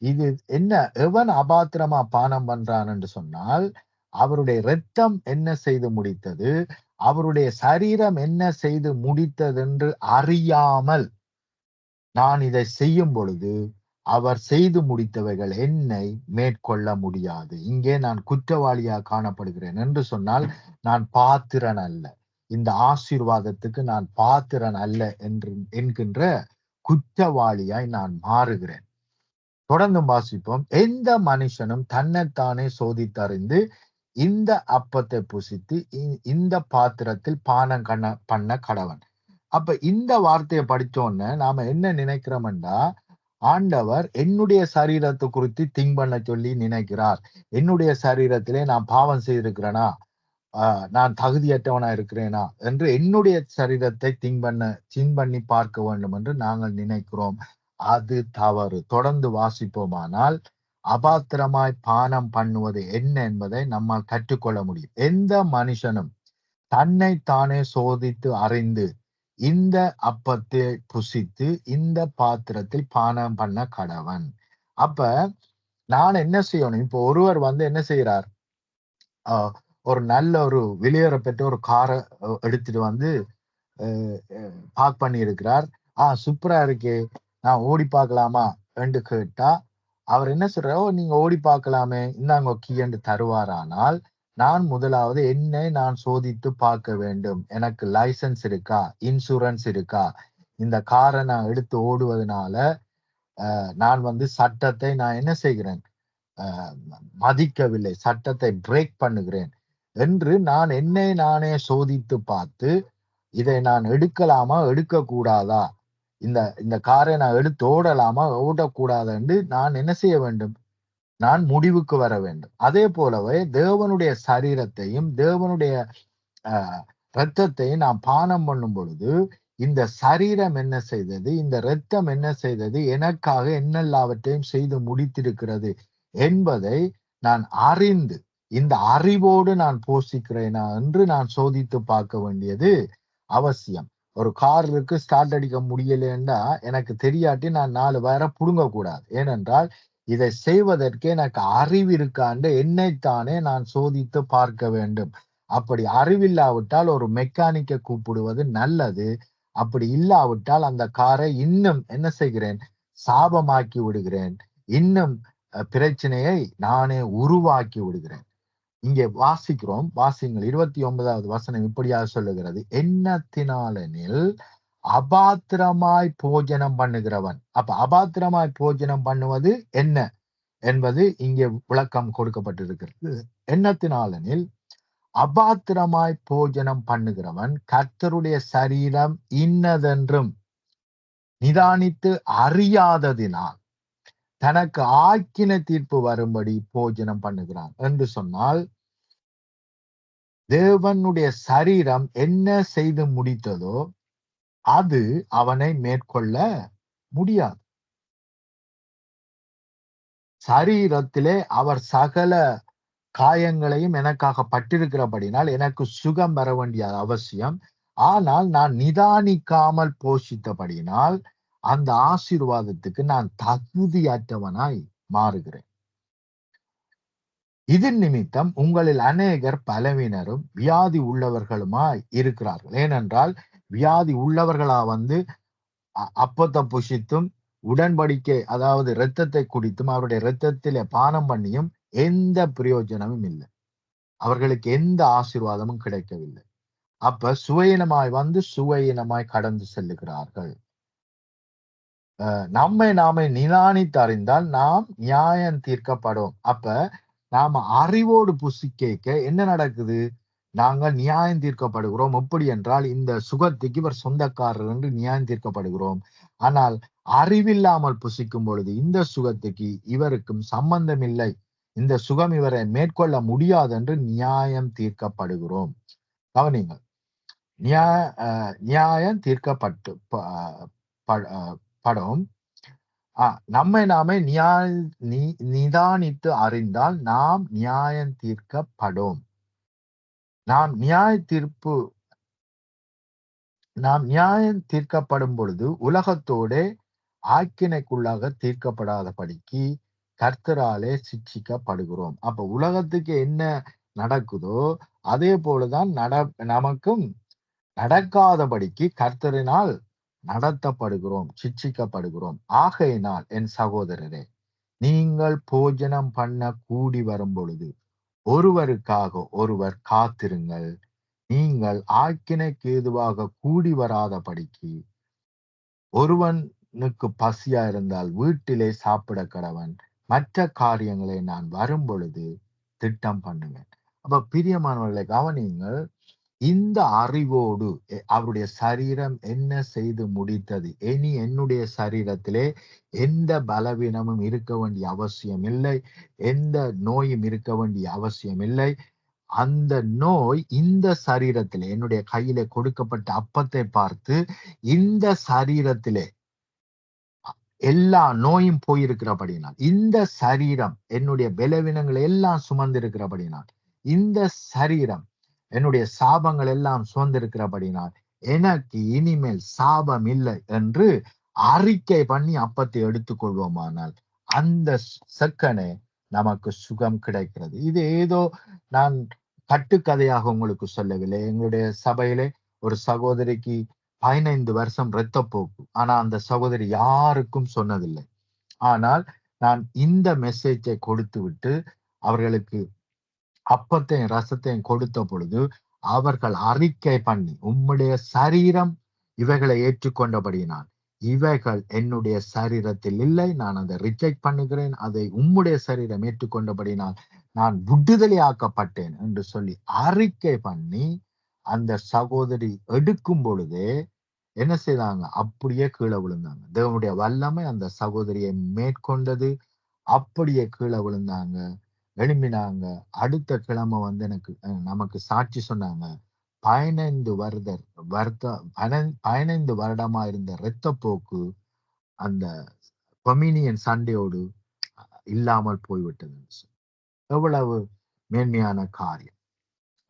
இது என்ன? எவன் அபாத்திரமா பானம் பண்றான் என்று சொன்னால், அவருடைய இரத்தம் என்ன செய்து முடித்தது, அவருடைய சரீரம் என்ன செய்து முடித்தது என்று அறியாமல் நான் இதை செய்யும் பொழுது அவர் செய்து முடித்தவைகள் என்னை மேற்கொள்ள முடியாது. இங்கே நான் குற்றவாளியாக காணப்படுகிறேன் என்று சொன்னால், நான் பாத்திரன் அல்ல, இந்த ஆசீர்வாதத்துக்கு நான் பாத்திரன் அல்ல என்கின்ற குற்றவாளியாய் நான் மாறுகிறேன். தொடர்ந்து வாசிப்போம். எந்த மனுஷனும் தன்னைத்தானே சோதித்தறிந்து இந்த அப்பத்தை புசித்து இந்த பாத்திரத்தில் பானம் பண்ண கடவன். அப்ப இந்த வார்த்தையை படிச்சோன்னு நாம என்ன நினைக்கிறோம்டா, ஆண்டவர் என்னுடைய சரீரத்தை குறித்து திங்க் பண்ண சொல்லி நினைக்கிறார். என்னுடைய சரீரத்திலே நான் பாவம் செய்திருக்கிறேனா, நான் தகுதியற்றவனா இருக்கிறேனா என்று என்னுடைய சரீரத்தை திங்க் பண்ணி பார்க்க வேண்டும் என்று நாங்கள் நினைக்கிறோம். அது தவறு. தொடர்ந்து வாசிப்போமானால், அபாத்திரமாய் பானம் பண்ணுவது என்ன என்பதை நம்மால் கற்றுக்கொள்ள முடியும். எந்த மனுஷனும் தன்னை தானே சோதித்து அறிந்து இந்த அப்பத்தை புசித்து இந்த பாத்திரத்தில் பானம் பண்ண கடவன். அப்ப நான் என்ன செய்யணும்? இப்போ ஒருவர் என்ன செய்யறார், ஒரு நல்ல ஒரு வெளியேற பெற்ற ஒரு காரை எடுத்துட்டு பார்க் பண்ணி இருக்கிறார். சூப்பரா இருக்கே, நான் ஓடி பார்க்கலாமா என்று கேட்டா அவர் என்ன சொல்றாரோ, நீங்க ஓடி பார்க்கலாமே, இந்தாங்க கீ என்று தருவாரானால், நான் முதலாவது என்னை நான் சோதித்து பார்க்க வேண்டும். எனக்கு லைசன்ஸ் இருக்கா, இன்சூரன்ஸ் இருக்கா, இந்த காரை நான் எடுத்து ஓடுவதனால நான் சட்டத்தை நான் என்ன செய்கிறேன், மதிக்கவில்லை, சட்டத்தை பிரேக் பண்ணுகிறேன் என்று நான் என்னை நானே சோதித்து பார்த்து, இதை நான் எடுக்கலாமா எடுக்க கூடாதா, இந்த காரை நான் எடுத்து ஓடலாமா ஓடக்கூடாது என்று நான் என்ன செய்ய வேண்டும், நான் முடிவுக்கு வர வேண்டும். அதே போலவே தேவனுடைய சரீரத்தையும் தேவனுடைய இரத்தத்தையும் நான் பானம் பண்ணும் பொழுது, இந்த சரீரம் என்ன செய்தது, இந்த இரத்தம் என்ன செய்தது, எனக்காக என்னெல்லாவற்றையும் செய்து முடித்திருக்கிறது என்பதை நான் அறிந்து, இந்த அறிவோடு நான் போஷிக்கிறேனா என்று நான் சோதித்து பார்க்க வேண்டியது அவசியம். ஒரு கார் இருக்கு, ஸ்டார்ட் அடிக்க முடியலன்னா எனக்கு தெரியாட்டி நான் 4 பேரை புடுங்க கூடாது. ஏனென்றால் இதை செய்வதற்கு எனக்கு அறிவு இருக்காண்டு என்னைத்தானே நான் சோதித்து பார்க்க வேண்டும். அப்படி அறிவில்லாவிட்டால் ஒரு மெக்கானிக்கை கூப்பிடுவது நல்லது. அப்படி இல்லாவிட்டால் அந்த காரை இன்னும் என்ன செய்கிறேன், சாபமாக்கி விடுகிறேன், இன்னும் பிரச்சனையை நானே உருவாக்கி விடுகிறேன். இங்கே வாசிக்கிறோம், வாசிங்கள். 29வது வசனம் இப்படியாக சொல்லுகிறது, எண்ணத்தினாலெனில் அபாத்திரமாய் போஜனம் பண்ணுகிறவன். அப்ப அபாத்திரமாய் போஜனம் பண்ணுவது என்ன என்பது இங்கே விளக்கம் கொடுக்கப்பட்டிருக்கிறது. எண்ணத்தினாலெனில் அபாத்திரமாய் போஜனம் பண்ணுகிறவன் கர்த்தருடைய சரீரம் இன்னதென்றும் நிதானித்து அறியாததினால் தனக்கு ஆக்கின தீர்ப்பு வரும்படி போஜனம் பண்ணுகிறான் என்று சொன்னால், தேவனுடைய சரீரம் என்ன செய்து முடித்ததோ அது அவனை மேற்கொள்ள முடியாது. சரீரத்திலே அவர் சகல காயங்களையும் எனக்காக பட்டிருக்கிறபடினால் எனக்கு சுகம் வர வேண்டிய அவசியம். ஆனால் நான் நிதானிக்காமல் போஷித்தபடியினால் அந்த ஆசீர்வாதத்துக்கு நான் தகுதியற்றவனாய் மாறுகிறேன். இதன் நிமித்தம் உங்களில் அநேகர் பலவீனரும் வியாதி உள்ளவர்களுமாய் இருக்கிறார்கள். ஏனென்றால் வியாதி உள்ளவர்களா அப்பத்தை புஷித்தும் உடன்படிக்கை, அதாவது இரத்தத்தை குடித்தும் அவருடைய இரத்தத்திலே பானம் பண்ணியும் எந்த பிரயோஜனமும் இல்லை. அவர்களுக்கு எந்த ஆசீர்வாதமும் கிடைக்கவில்லை. அப்ப சுவையினமாய் கடந்து செல்லுகிறார்கள். நம்மை நாமே நிதானித்து அறிந்தால் நாம் நியாயம் தீர்க்கப்படும். அப்ப நாம அறிவோடு புசிக்க என்ன நடக்குது? நாங்கள் நியாயம் தீர்க்கப்படுகிறோம். எப்படி என்றால் இந்த சுகத்துக்கு இவர் சொந்தக்காரர் என்று நியாயம் தீர்க்கப்படுகிறோம். ஆனால் அறிவில்லாமல் புசிக்கும் பொழுது இந்த சுகத்துக்கு இவருக்கும் சம்பந்தம் இல்லை, இந்த சுகம் இவரை மேற்கொள்ள முடியாது என்று நியாயம் தீர்க்கப்படுகிறோம். கவனிங்கள், நியாயம் தீர்க்கப்பட்டு படும். நம்மை நாமே நிதானித்து அறிந்தால் நாம் நியாயம் தீர்க்கப்படும். நாம் நியாயம் தீர்க்கப்படும் பொழுது உலகத்தோட ஆக்கினைக்குள்ளாக தீர்க்கப்படாதபடிக்கு கர்த்தராலே சிட்சிக்கப்படுகிறோம். அப்ப உலகத்துக்கு என்ன நடக்குதோ அதே போலதான் நமக்கும் நடக்காதபடிக்கு கர்த்தரினால் நடத்தப்படுகிறோம், சிட்சிக்கப்படுகிறோம். ஆகையினால் என் சகோதரரே, நீங்கள் போஜனம் பண்ண கூடி வரும் பொழுது ஒருவருக்காக ஒருவர் காத்திருங்கள். நீங்கள் ஆக்கினைக்கு ஏதுவாக கூடி வராதபடிக்கு ஒருவனுக்கு பசியா இருந்தால் வீட்டிலே சாப்பிட கடவன். மற்ற காரியங்களை நான் வரும் பொழுது திட்டம் பண்ணுவேன். அப்ப பிரியமானவர்களை கவனியுங்கள், இந்த அறிவோடு அவருடைய சரீரம் என்ன செய்து முடித்தது, இனி என்னுடைய சரீரத்திலே எந்த பலவீனமும் இருக்க வேண்டிய அவசியம் இல்லை, எந்த நோயும் இருக்க வேண்டிய அவசியம் இல்லை. அந்த நோய் இந்த சரீரத்திலே, என்னுடைய கையிலே கொடுக்கப்பட்ட அப்பத்தை பார்த்து இந்த சரீரத்திலே எல்லா நோயும் போயிருக்கிறபடினால், இந்த சரீரம் என்னுடைய பலவீனங்களை எல்லாம் சுமந்திருக்கிறபடினால், இந்த சரீரம் என்னுடைய சாபங்கள் எல்லாம் சுமந்திருக்கிறபடினால் எனக்கு இனிமேல் சாபம் இல்லை என்று அறிக்கை பண்ணி அப்பத்தை எடுத்துக்கொள்வோமானால் அந்த செக்கனே நமக்கு சுகம் கிடைக்கிறது. இது ஏதோ நான் கட்டுக்கதையாக உங்களுக்கு சொல்லவில்லை. எங்களுடைய சபையிலே ஒரு சகோதரிக்கு 15 வருஷம் இரத்தப்போக்கு. ஆனா அந்த சகோதரி யாருக்கும் சொன்னதில்லை. ஆனால் நான் இந்த மெசேஜை கொடுத்து விட்டு அவர்களுக்கு அப்பத்தையும் ரசத்தையும் கொடுத்த பொழுது அவர்கள் அறிக்கை பண்ணி, உம்முடைய சரீரம் இவைகளை ஏற்றுக்கொண்டபடியினால் இவைகள் என்னுடைய சரீரத்தில் இல்லை, நான் அதை ரிஜெக்ட் பண்ணுகிறேன், அதை உம்முடைய சரீரம் ஏற்றுக்கொண்டபடினால் நான் விடுதலை ஆக்கப்பட்டேன் என்று சொல்லி அறிக்கை பண்ணி அந்த சகோதரி எடுக்கும் பொழுதே என்ன செய்தாங்க? அப்படியே கீழே விழுந்தாங்க. தேவனுடைய வல்லமை அந்த சகோதரியை மேற்கொண்டது. அப்படியே கீழே விழுந்தாங்க, எழும்பினாங்க. அடுத்த கிழமை நமக்கு சாட்சி சொன்னாங்க. 15 வருடமா இருந்த இரத்தப்போக்கு அந்த கொமினியன் சண்டையோடு இல்லாமல் போய்விட்டது. எவ்வளவு மேன்மையான காரியம்!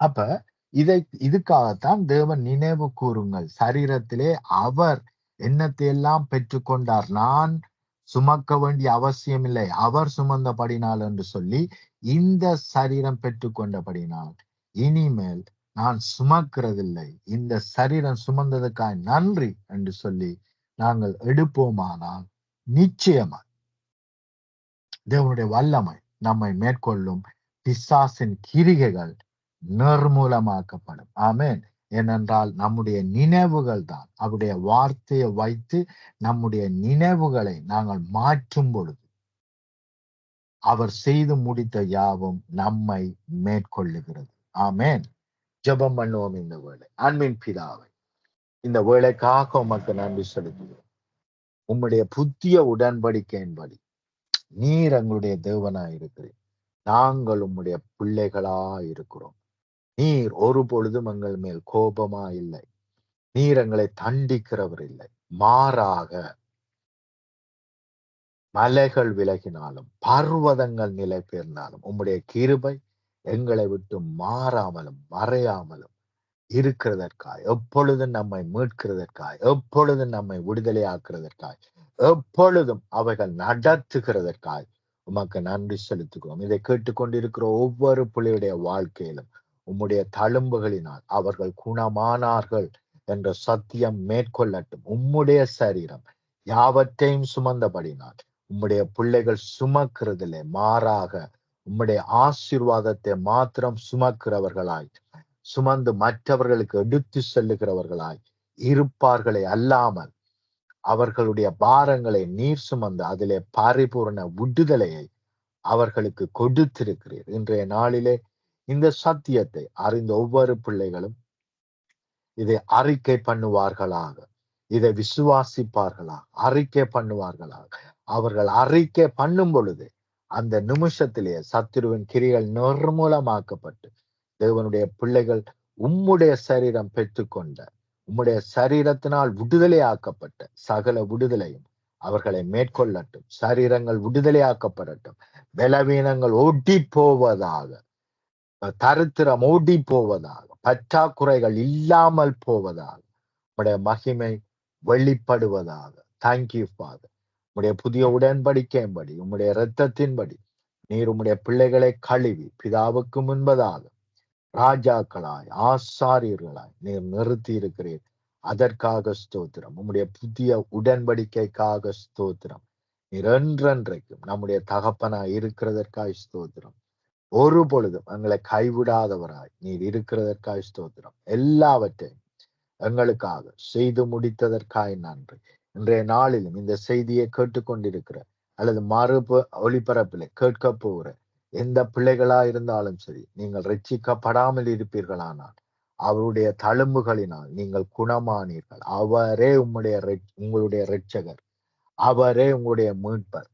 அப்ப இதுக்காகத்தான் தேவன் நினைவு கூறுங்கள், சரீரத்திலே அவர் என்னத்தை எல்லாம் பெற்றுக்கொண்டார், நான் சுமக்க வேண்டிய அவசியம் இல்லை, அவர் சுமந்தபடினால் என்று சொல்லி இந்த சரீரம் பெற்றுக்கொண்டபடினால் இனிமேல் நான் சுமக்கிறதில்லை, இந்த சரீரம் சுமந்ததுக்காய் நன்றி என்று சொல்லி நாங்கள் எடுப்போமானால் நிச்சயமா தேவனுடைய வல்லமை நம்மை மேற்கொள்ளும். பிசாசின் கிரிகைகள் நிர்மூலமாக்கப்படும். ஆமென். ஏனென்றால் நம்முடைய நினைவுகள் தான், அவருடைய வார்த்தையை வைத்து நம்முடைய நினைவுகளை நாங்கள் மாற்றும் பொழுது அவர் செய்து முடித்த யாவும் நம்மை மேற்கொள்ளுகிறது. ஆமென். ஜெபம் பண்ணுவோம் இந்த வேளை. அன்பின் பிதாவை, இந்த வேளைக்காக உமக்கு நன்றி செலுத்துகிறோம். உம்முடைய புதிய உடன்படிக்கையின்படி நீர் எங்களுடைய தேவனாய் இருக்கிறீர், நாங்கள் உம்முடைய பிள்ளைகளா இருக்கிறோம். நீர் ஒரு பொழுதும் எங்கள் மேல் கோபமா இல்லை. நீர் எங்களை தண்டிக்கிறவர் இல்லை. மாறாக மலைகள் விலகினாலும் பர்வதங்கள் நிலை பெயர்ந்தாலும் உம்முடைய கிருபை எங்களை விட்டு மாறாமலும் மறையாமலும் இருக்கிறதற்காய், எப்பொழுதும் நம்மை மீட்கிறதற்காய், எப்பொழுதும் நம்மை விடுதலையாக்குறதற்காய், எப்பொழுதும் அவைகள் நடத்துகிறதற்காய் உமக்கு நன்றி செலுத்துகிறோம். இதை கேட்டுக்கொண்டிருக்கிற ஒவ்வொரு பிள்ளையுடைய வாழ்க்கையிலும் உம்முடைய தழும்புகளினால் அவர்கள் குணமானார்கள் என்ற சத்தியம் மேற்கொள்ளட்டும். உம்முடைய சரீரம் யாவற்றையும் சுமந்தபடினால் உம்முடைய பிள்ளைகள் சுமக்கிறதிலே மாறாக உம்முடைய ஆசீர்வாதத்தை மாத்திரம் சுமக்கிறவர்களாய், சுமந்து மற்றவர்களுக்கு எடுத்து செல்லுகிறவர்களாய் இருப்பார்களே அல்லாமல் அவர்களுடைய பாரங்களை நீர் சுமந்து அதிலே பரிபூர்ண விடுதலையை அவர்களுக்கு கொடுத்திருக்கிறீர். இன்றைய நாளிலே இந்த சத்தியத்தை அறிந்த ஒவ்வொரு பிள்ளைகளும் இதை அறிக்கை பண்ணுவார்களாக, இதை விசுவாசிப்பார்களாக, அறிக்கை பண்ணுவார்களாக. அவர்கள் அறிக்கை பண்ணும் பொழுது அந்த நிமிஷத்திலேயே சத்துருவின் கிரிகள் நிர்மூலமாக்கப்பட்டு தேவனுடைய பிள்ளைகள் உம்முடைய சரீரம் பெற்றுக்கொண்ட, உம்முடைய சரீரத்தினால் விடுதலையாக்கப்பட்ட சகல விடுதலையும் அவர்களை மேற்கொள்ளட்டும். சரீரங்கள் விடுதலையாக்கப்படட்டும். பலவீனங்கள் ஓடி போவதாக, தரித்திரம் ஓடி போவதாக, பற்றாக்குறைகள் இல்லாமல் போவதாக, உம்முடைய மகிமை வெளிப்படுவதாக. Thank you father. உம்முடைய புதிய உடன்படிக்கையின்படி உம்முடைய இரத்தத்தின்படி நீர் உம்முடைய பிள்ளைகளை கழுவி பிதாவுக்கு முன்பதாக ராஜாக்களாய் ஆசாரியர்களாய் நீர் நிறுத்தி இருக்கிறீர். அதற்காக ஸ்தோத்திரம். உம்முடைய புதிய உடன்படிக்கைக்காக ஸ்தோத்திரம். நீர் என்றென்றைக்கும் நம்முடைய தகப்பனாய் இருக்கிறதற்காய் ஸ்தோத்திரம். ஒரு பொழுதும் எங்களை கைவிடாதவராய் நீர் இருக்கிறதற்காய் ஸ்தோத்திரம். எல்லாவற்றையும் எங்களுக்காக செய்து முடித்ததற்காய் நன்றி. இன்றைய நாளிலும் இந்த செய்தியை கேட்டுக்கொண்டிருக்கிற அல்லது மறுப்பு ஒளிபரப்பில் கேட்க போகிற எந்த பிள்ளைகளா இருந்தாலும் சரி, நீங்கள் ரட்சிக்கப்படாமல் இருப்பீர்களானால் அவருடைய தழும்புகளினால் நீங்கள் குணமானீர்கள். அவரே உங்களுடைய இரட்சகர், அவரே உங்களுடைய மீட்பர்,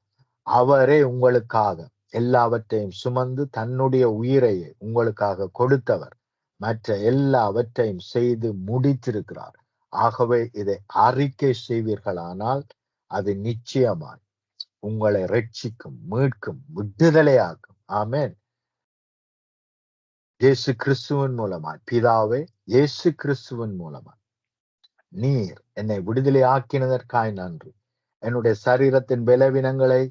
அவரே உங்களுக்காக எல்லாவற்றையும் சுமந்து தன்னுடைய உயிரையை உங்களுக்காக கொடுத்தவர். மற்ற எல்லாவற்றையும் செய்து முடித்திருக்கிறார். ஆகவே இதை அறிக்கை செய்வீர்களானால் அது நிச்சயமாய் உங்களை ரட்சிக்கும், மீட்கும், விடுதலையாக்கும். ஆமென். இயேசு கிறிஸ்துவின் மூலமாய் பிதாவே, இயேசு கிறிஸ்துவின் மூலமாய் நீர் என்னை விடுதலை ஆக்கினதற்காய் நன்றி. என்னுடைய சரீரத்தின் பலவீனங்களை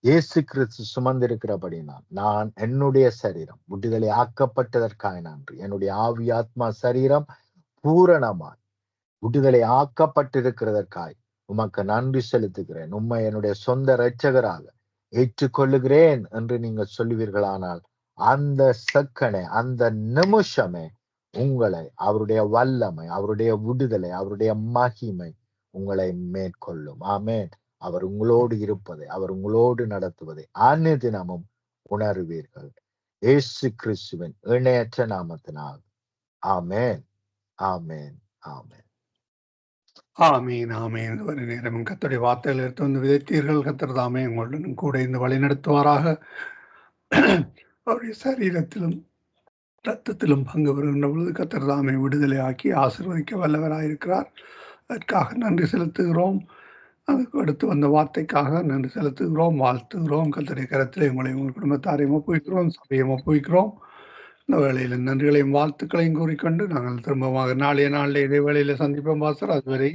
இயேசு கிறிஸ்து சுமந்திருக்கிறபடினால் நான் என்னுடைய சரீரம் விடுதலை ஆக்கப்பட்டதற்காய் நன்றி. என்னுடைய ஆவி ஆத்மா சரீரம் பூரணமாய் விடுதலை ஆக்கப்பட்டிருக்கிறதற்காய் உமக்கு நன்றி செலுத்துகிறேன். உம்மை என்னுடைய சொந்த இரட்சகராக ஏற்றுக்கொள்ளுகிறேன் என்று நீங்கள் சொல்லுவீர்களானால் அந்த செக்கனே, அந்த நிமிஷமே உங்களை அவருடைய வல்லமை, அவருடைய விடுதலை, அவருடைய மகிமை உங்களை மேற்கொள்ளும். ஆமென். அவர் உங்களோடு இருப்பதை, அவர் உங்களோடு நடத்துவதை அனுதினமும் உணர்வீர்கள். இயேசு கிறிஸ்துவின் இணையற்ற நாமத்தினால் ஆமென், ஆமென், ஆமென். ஆமீன், ஆமீன். ஒரு நேரம் கர்த்தருடைய வார்த்தைகள் எடுத்து வந்து விதைத்தீர்கள். கர்த்தர் தாமே உங்களுடன் கூட இருந்து வழி நடத்துவாராக. அவருடைய சரீரத்திலும் இரத்தத்திலும் பங்கு பெறுகின்ற பொழுது கர்த்தர் தாமே விடுதலை ஆக்கி ஆசீர்வதிக்க வல்லவராயிருக்கிறார். அதற்காக நன்றி செலுத்துகிறோம். அதுக்கு அடுத்து வந்த வார்த்தைக்காக நன்றி செலுத்துகிறோம், வாழ்த்துகிறோம். கர்த்தருடைய கரத்திலே உங்களை, உங்கள் குடும்பத்தாரையும் ஒப்புவிக்கிறோம், சபையும் ஒப்புவிக்கிறோம். இந்த வேளையில் நன்றிகளையும் வாழ்த்துக்களையும் கூறிக்கொண்டு நாங்கள் திரும்பமாக நாளைய நாளில் இதே வேளையில சந்திப்போம் பாஸ்டர். அதுவரை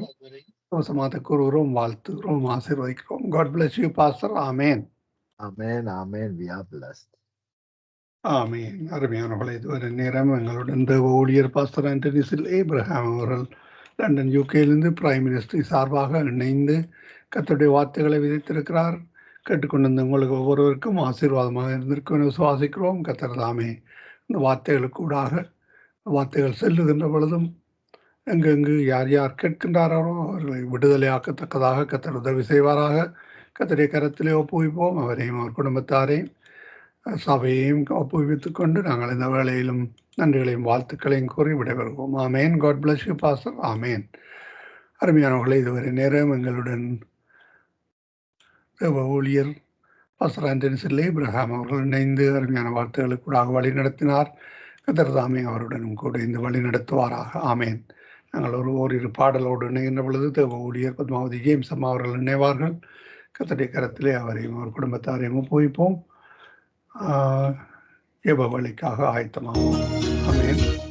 சமாத கூறுகிறோம், வாழ்த்துகிறோம், ஆசீர்வதிக்கிறோம். God bless you, Pastor. Amen. Amen, amen. We are blessed. ஆமீன். அருமையானவர்களே, இதுவரை நேரம் எங்களுடன் தேவ ஊழியர் பாஸ்டர் ஆண்டனி சில் ஏப்ரஹாம் அவர்கள் லண்டன் யூகேயிலிருந்து பிரைம் மினிஸ்டர் சார்பாக இணைந்து கர்த்தருடைய வார்த்தைகளை விதித்திருக்கிறார். கேட்டுக்கொண்டிருந்த உங்களுக்கு ஒவ்வொருவருக்கும் ஆசீர்வாதமாக இருந்திருக்கும் என விசுவாசிக்கிறோம். கர்த்தர் தாமே இந்த வார்த்தைகளுக்கூடாக வார்த்தைகள் செல்லுகின்ற பொழுதும் எங்கெங்கு யார் யார் கேட்கின்றாரோ அவர்களை விடுதலையாக்கத்தக்கதாக கர்த்தர் உதவி செய்வாராக. கர்த்தருடைய கரத்திலே ஒப்புவிப்போம். அவரையும் அவர் குடும்பத்தாரையும் சபையையும் ஒப்புவித்துக் கொண்டு நாங்கள் இந்த வேளையிலும் நன்றிகளையும் வாழ்த்துக்களையும் கூறி விடைபெறுவோம். ஆமேன். God bless you, Pastor. ஆமேன். அருமையானவர்களே, இதுவரை நேரம் எங்களுடன் தேவ ஊழியர் பாஸ்டர் ஆண்டனி சில் ஏப்ரஹாம் அவர்கள் இணைந்து அருமையான வார்த்தைகளுக்கூடாக வழி நடத்தினார். கர்த்தர் தாமே அவருடனும் கூட இந்த வழி நடத்துவாராக. ஆமேன். நாங்கள் ஓரிரு பாடலோடு இணைகின்ற பொழுது தேவ ஊழியர் பத்மாவதி ஜேம்ஸ் அம்மா அவர்கள் இணைவார்கள். கர்த்தருடைய கரத்திலே அவரையும் அவர் குடும்பத்தாரையும் ஒப்புவிப்போம். ஜெப வழிக்காக ஆயத்தமாகும். ஆமேன்.